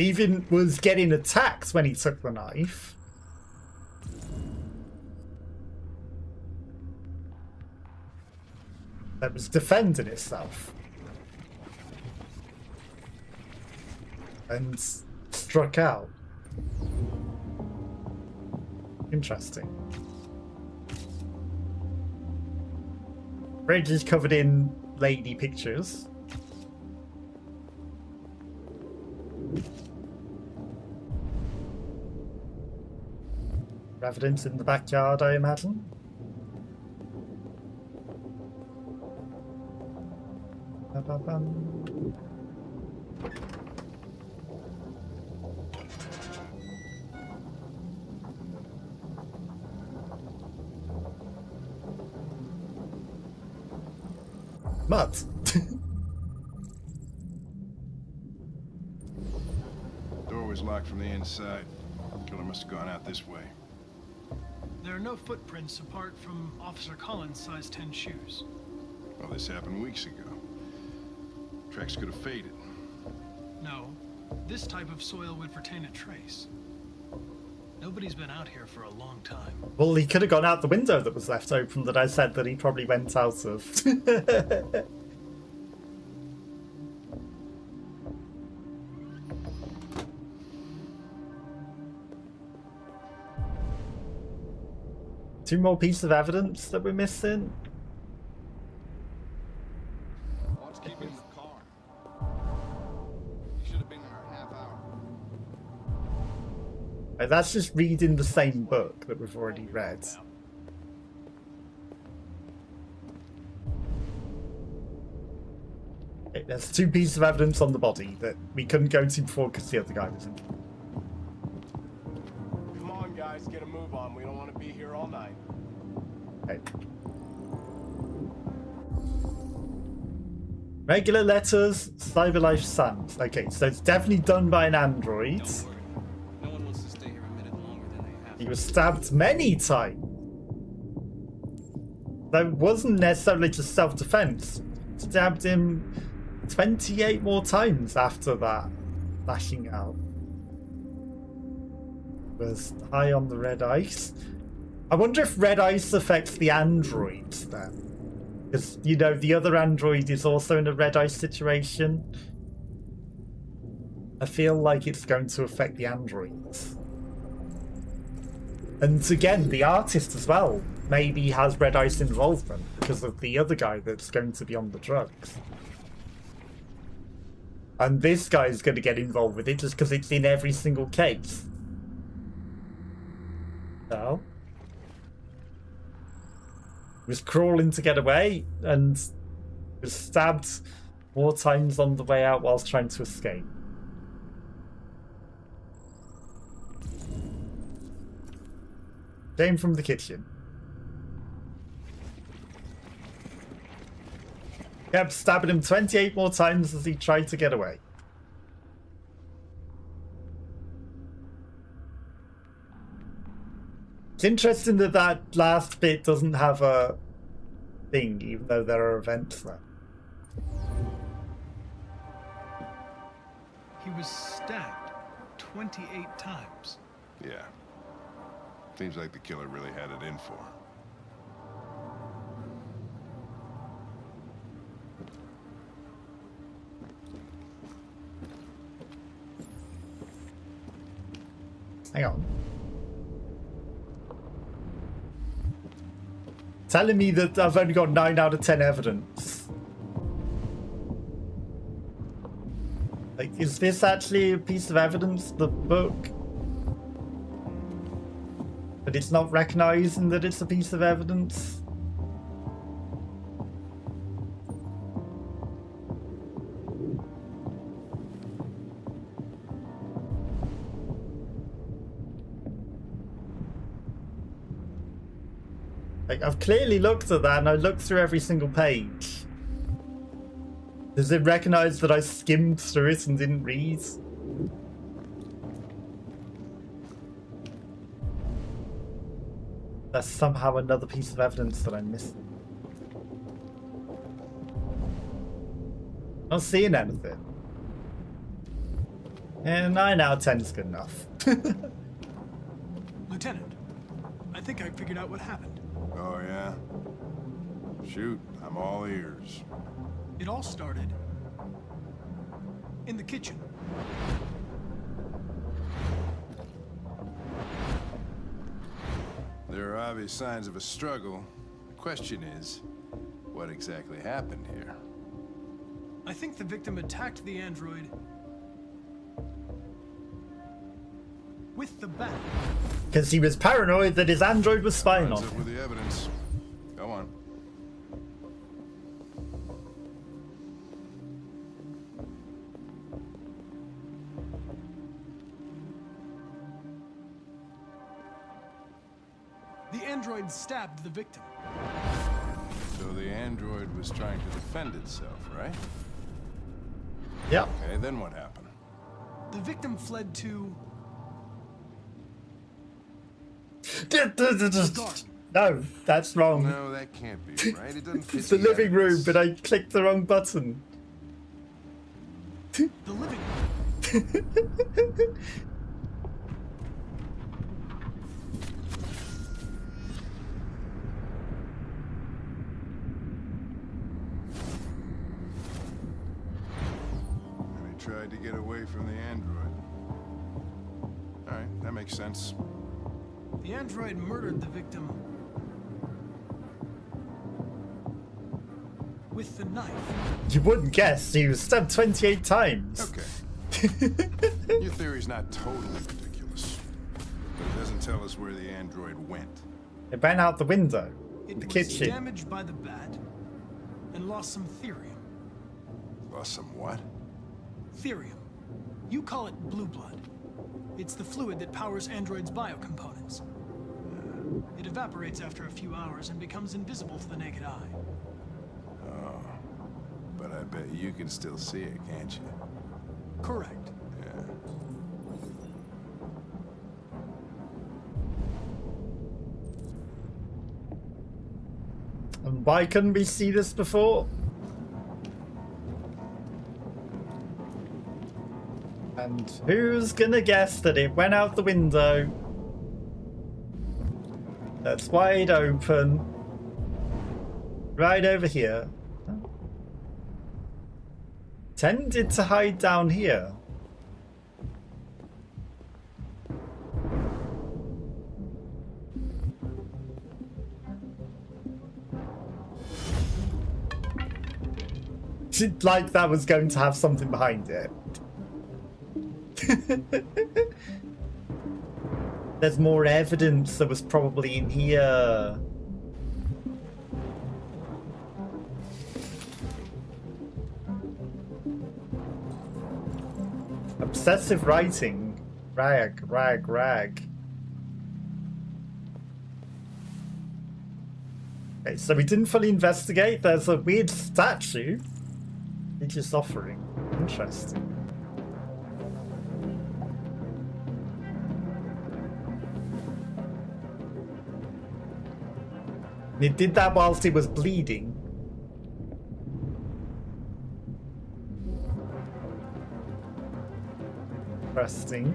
Even was getting attacked when he took the knife. That was defending itself. And struck out. Interesting. Bridge is covered in lady pictures. Evidence in the backyard, I imagine. Ba-ba-bum. Mud. locked from the inside. Killer must have gone out this way. There are no footprints apart from Officer Collins' size 10 shoes. Well, this happened weeks ago. Tracks could have faded. No, this type of soil would retain a trace. Nobody's been out here for a long time. Well, he could have gone out the window that was left open that I said that he probably went out of. Two more pieces of evidence that we're missing. What's keeping the car? You should have been here a half hour. That's just reading the same book that we've already read. Okay, there's two pieces of evidence on the body that we couldn't go to before because the other guy was in. Come on, guys, get a move on. We don't want to be here all night. Okay. Regular letters, Cyberlife Sans. Okay, so it's definitely done by an android. No one wants to stay here a minute longer than they have. He was stabbed many times. That wasn't necessarily just self-defense. Stabbed him 28 more times after that, lashing out. Was high on the red ice. I wonder if red ice affects the androids then. Because, you know, the other android is also in a red ice situation. I feel like it's going to affect the androids. And again, the artist as well maybe has red ice involvement because of the other guy that's going to be on the drugs. And this guy's going to get involved with it just because it's in every single case. So, he was crawling to get away and was stabbed more times on the way out whilst trying to escape. Came from the kitchen. Kept stabbing him 28 more times as he tried to get away. It's interesting that that last bit doesn't have a thing, even though there are events there. He was stabbed 28 times. Yeah. Seems like the killer really had it in for her. Hang on. Telling me that I've only got 9 out of 10 evidence. Like, is this actually a piece of evidence, the book? But it's not recognizing that it's a piece of evidence? Like, I've clearly looked at that and I looked through every single page. Does it recognize that I skimmed through it and didn't read? That's somehow another piece of evidence that I'm missing. Not seeing anything. And 9 out of 10 is good enough. Lieutenant, I think I figured out what happened. Oh, yeah? Shoot, I'm all ears. It all started in the kitchen. There are obvious signs of a struggle. The question is, what exactly happened here? I think the victim attacked the android with the bat. Because he was paranoid that his android was spying on Lines up him. with the evidence. Go on. The android stabbed the victim. So the android was trying to defend itself, right? Yeah. Okay, then what happened? The victim fled to... No, that's wrong. No, that can't be right. It doesn't fit It's the living room, but I clicked the wrong button. The living room. And he tried to get away from the android. Alright, that makes sense. The android murdered the victim with the knife. You wouldn't guess he was stabbed 28 times. Okay. Your theory's not totally ridiculous, but it doesn't tell us where the android went. It went out the window in the It was kitchen. damaged by the bat and lost some therium. Lost some what? Therium. You call it blue blood. It's the fluid that powers androids' biocomponents. It evaporates after a few hours and becomes invisible to the naked eye. Oh, but I bet you can still see it, can't you? Correct. Yeah. And why couldn't we see this before? And who's gonna guess that it went out the window? That's wide open. Right over here. Tended to hide down here. Like that was going to have something behind it. There's more evidence that was probably in here. Obsessive writing. Rag. Okay, so we didn't fully investigate. There's a weird statue. Religious offering. Interesting. And it did that whilst he was bleeding. Interesting.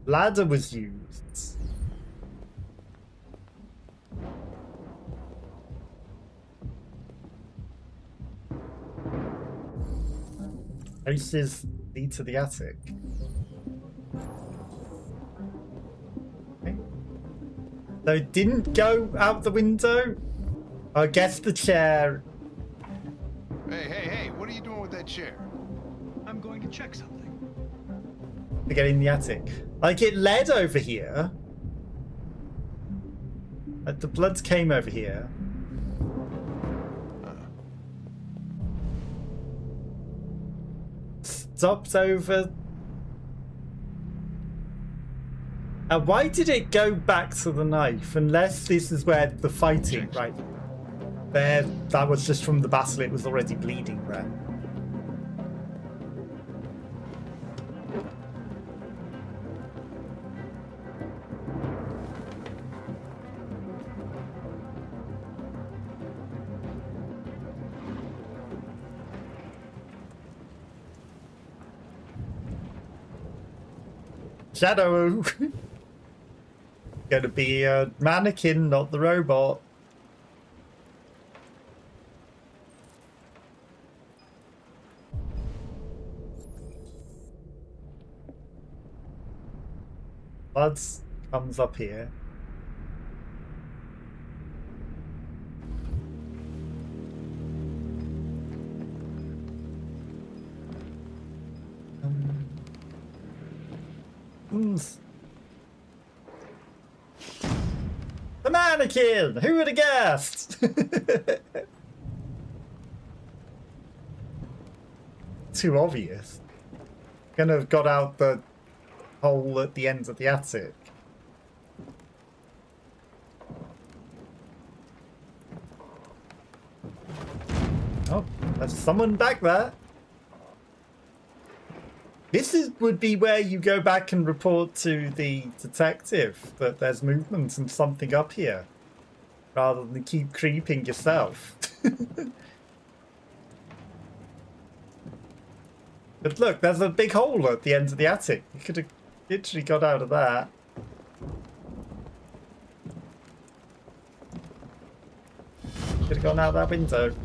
Ladder was used. Houses lead to the attic. Okay. So it didn't go out the window? I guess the chair. Hey, what are you doing with that chair? I'm going to check something. To get in the attic. Like it led over here. Like the blood came over here. Stopped over. Why did it go back to the knife? Unless this is where the fighting, right? There, that was just from the battle. It was already bleeding there. Shadow! Gonna be a mannequin, not the robot. Blood comes up here. The mannequin! Who would have guessed? Too obvious. Gonna have got out the hole at the end of the attic. There's someone back there. This would be where you go back and report to the detective that there's movement and something up here, rather than keep creeping yourself. But look, there's a big hole at the end of the attic. You could have literally got out of that. Could have gone out that window.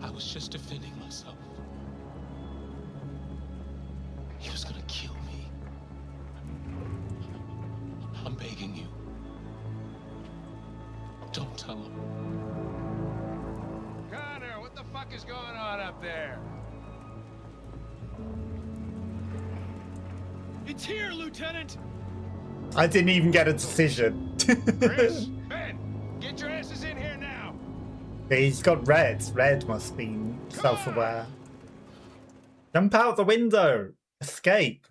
I was just defending myself. He was gonna kill me. I'm begging you. Don't tell him. Connor, what the fuck is going on up there? It's here, Lieutenant! I didn't even get a decision. Chris, Ben, get your asses in here now! He's got red. Red must be self-aware. Jump out the window. Escape.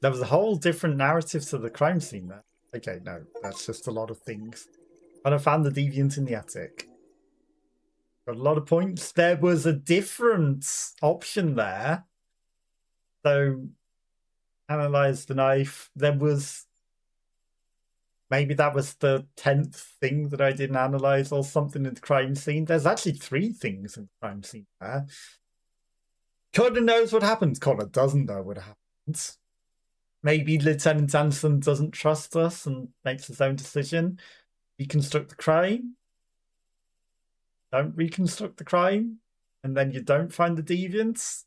There was a whole different narrative to the crime scene there. Okay, no, that's just a lot of things. And I found the deviant in the attic. Got a lot of points. There was a different option there. So, analyze the knife. There was... Maybe that was the 10th thing that I didn't analyze or something in the crime scene. There's actually 3 things in the crime scene there. Connor knows what happens. Connor doesn't know what happens. Maybe Lieutenant Anson doesn't trust us and makes his own decision. Reconstruct the crime. Don't reconstruct the crime. And then you don't find the deviants.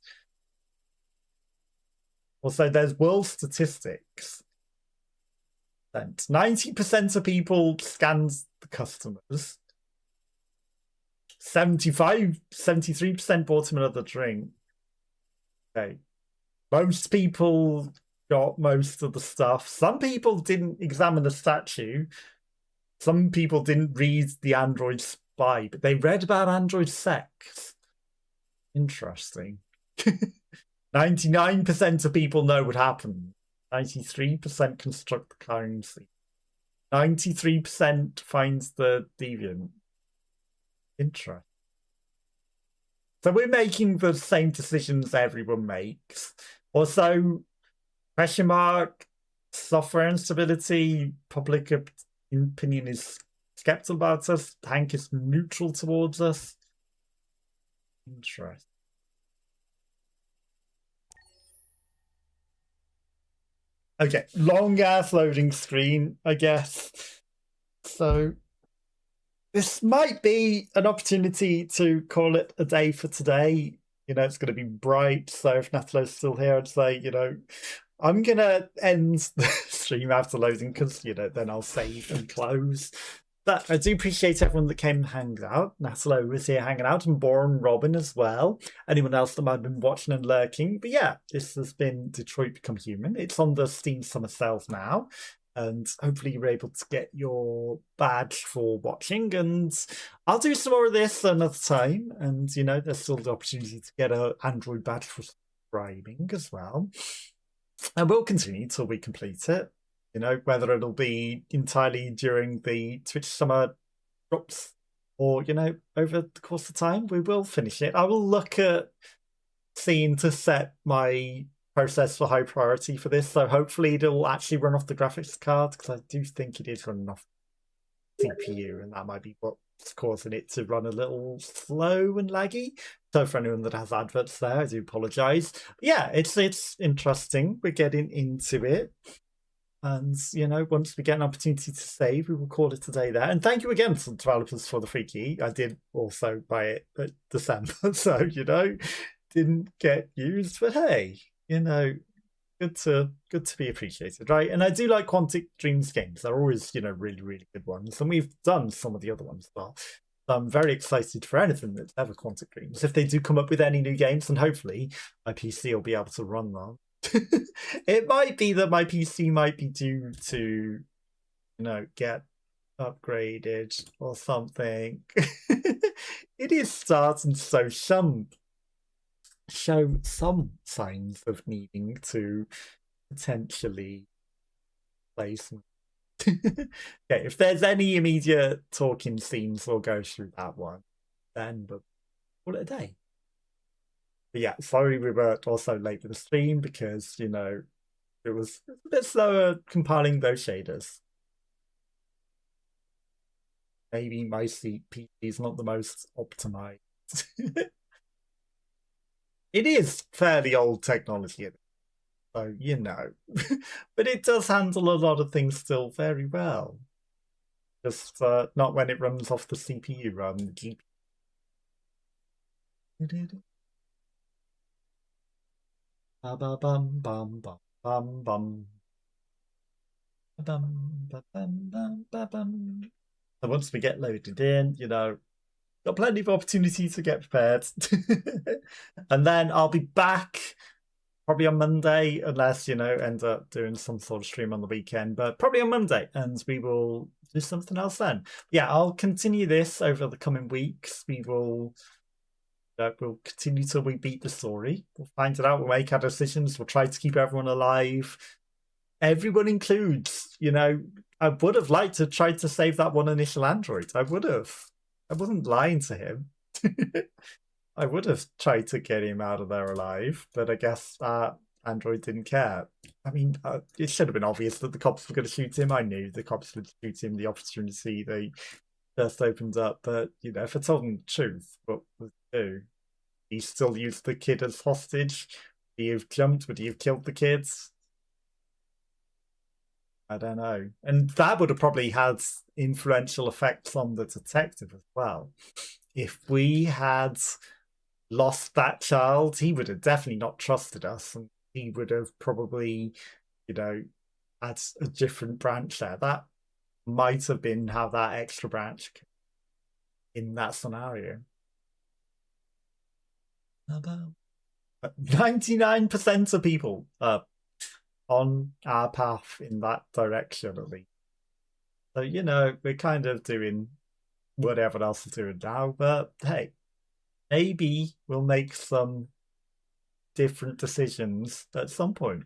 Also, there's world statistics. 90% of people scans the customers. 73% bought him another drink. Okay. Most people got most of the stuff. Some people didn't examine the statue. Some people didn't read the Android Spy, but they read about Android sex. Interesting. 99% of people know what happened. 93% construct the crime scene. 93% finds the deviant. Interesting. So we're making the same decisions everyone makes. Also, question mark, software instability, public opinion is skeptical about us. Hank is neutral towards us. Interesting. Okay, long ass loading screen, I guess. So this might be an opportunity to call it a day for today. You know, it's going to be bright, so if Natalo's still here, I'd say, you know, I'm going to end the stream after loading because, you know, then I'll save and close. But I do appreciate everyone that came and hanged out. Natalo was here hanging out, and Boren, Robin as well. Anyone else that might have been watching and lurking. But yeah, this has been Detroit Become Human. It's on the Steam Summer Sales now. And hopefully you're able to get your badge for watching. And I'll do some more of this another time. And, you know, there's still the opportunity to get an Android badge for subscribing as well. And we'll continue till we complete it. You know, whether it'll be entirely during the Twitch summer drops or, you know, over the course of time, we will finish it. I will look at seeing to set my process for high priority for this. So hopefully it'll actually run off the graphics card, because I do think it is running off CPU, and that might be what's causing it to run a little slow and laggy. So for anyone that has adverts there, I do apologise. Yeah, it's interesting. We're getting into it. And, you know, once we get an opportunity to save, we will call it a day there. And thank you again to the developers for the free key. I did also buy it at December, so, you know, didn't get used. But hey, you know, good to be appreciated, right? And I do like Quantic Dreams games. They're always, you know, really, really good ones. And we've done some of the other ones as well. So I'm very excited for anything that's ever Quantic Dreams. If they do come up with any new games, then hopefully my PC will be able to run them. It might be that my PC might be due to, you know, get upgraded or something. It is starting, so show some signs of needing to potentially play some. Okay, if there's any immediate talking scenes, we'll go through that one then, but call it a day. But yeah, sorry we were also late with the stream because, you know, it was a bit slower compiling those shaders. Maybe my PC is not the most optimized. It is fairly old technology, so you know. But it does handle a lot of things still very well. Just not when it runs off the CPU rather than the GPU. Ba ba bum bum bum bum bum. So once we get loaded in, you know, got plenty of opportunity to get prepared. And then I'll be back probably on Monday, unless, you know, end up doing some sort of stream on the weekend, but probably on Monday, and we will do something else then. Yeah, I'll continue this over the coming weeks. We'll continue till we beat the story. We'll find it out, we'll make our decisions, we'll try to keep everyone alive. Everyone includes, you know, I would have liked to try to save that one initial android. I would have. I wasn't lying to him. I would have tried to get him out of there alive, but I guess android didn't care. I mean, it should have been obvious that the cops were going to shoot him. I knew the cops would shoot him the opportunity they first opened up, but, you know, if I told him the truth, what would he do? He still used the kid as hostage? Would he have jumped? Would he have killed the kids? I don't know. And that would have probably had influential effects on the detective as well. If we had lost that child, he would have definitely not trusted us, and he would have probably, you know, had a different branch there. That might have been how that extra branch in that scenario. 99% of people are on our path in that direction, at least. So, you know, we're kind of doing what everyone else is doing now, but hey, maybe we'll make some different decisions at some point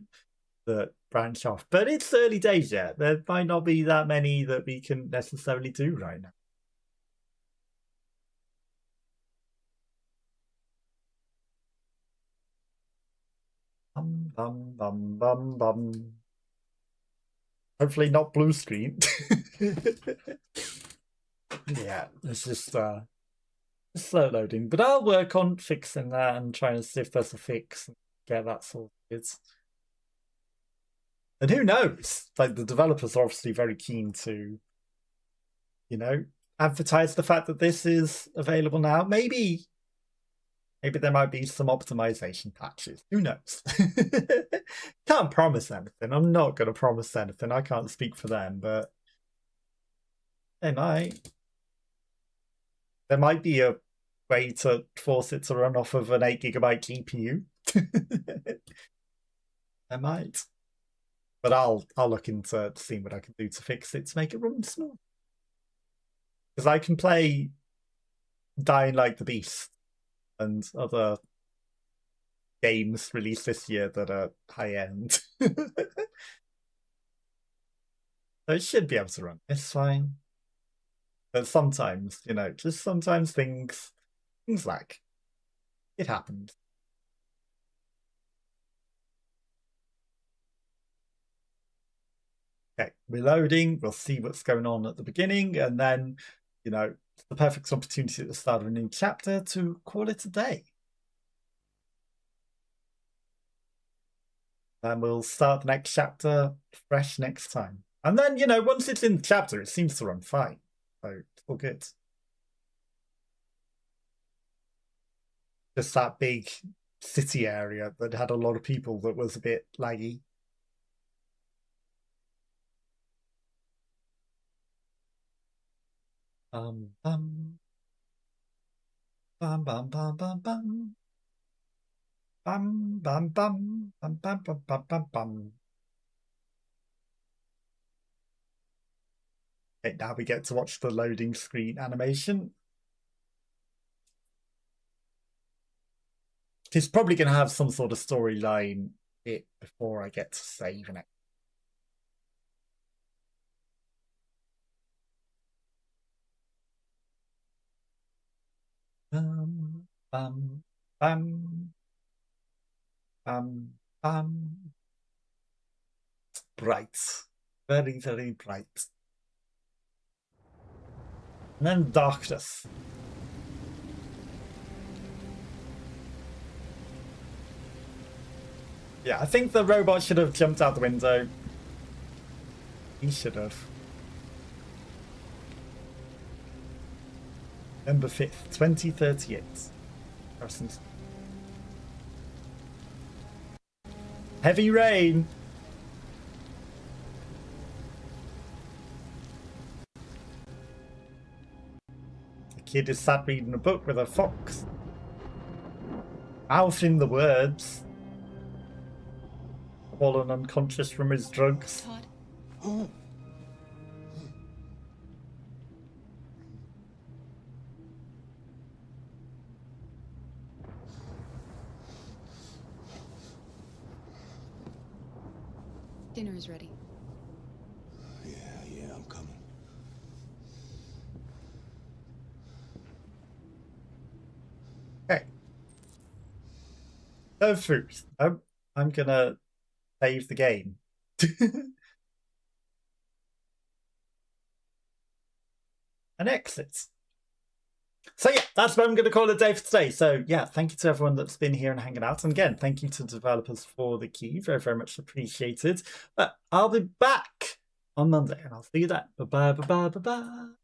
that branch off. But it's early days yet. There might not be that many that we can necessarily do right now. Bum, bum, bum, bum, bum. Hopefully not blue screen. Yeah, it's just slow loading. But I'll work on fixing that and trying to see if there's a fix and get that sorted. And who knows? Like, the developers are obviously very keen to, you know, advertise the fact that this is available now. Maybe there might be some optimization patches. Who knows? Can't promise anything. I'm not going to promise anything. I can't speak for them, but they might. There might be a way to force it to run off of an 8GB GPU. I might. But I'll look into seeing what I can do to fix it to make it run small. Because I can play Dying Like the Beast and other games released this year that are high end. So it should be able to run. It's fine. But sometimes, you know, just sometimes things lag. It happens. Okay, reloading. We'll see what's going on at the beginning, and then, you know, it's the perfect opportunity at the start of a new chapter to call it a day. And we'll start the next chapter fresh next time. And then, you know, once it's in the chapter, it seems to run fine. So it's all good. Just that big city area that had a lot of people that was a bit laggy. Bum bum bum bum bum bum bum bum bum bum bum bum bum bum bum bum. Okay, now we get to watch the loading screen animation. It's probably going to have some sort of storyline before I get to saving it. Bam, bam, bam, bam, bam. Bright. Very, very bright. And then darkness. Yeah, I think the robot should have jumped out the window. He should have. November 5th, 2038. Heavy rain. The kid is sat reading a book with a fox. Mouthing the words. Fallen unconscious from his drugs. Todd? Dinner is ready. Yeah, I'm coming. Okay. So first, I'm gonna save the game. And exit. So yeah, that's what I'm going to call it a day for today. So yeah, thank you to everyone that's been here and hanging out. And again, thank you to developers for the key. Very, very much appreciated. But I'll be back on Monday and I'll see you then. Bye-bye, bye-bye, bye-bye.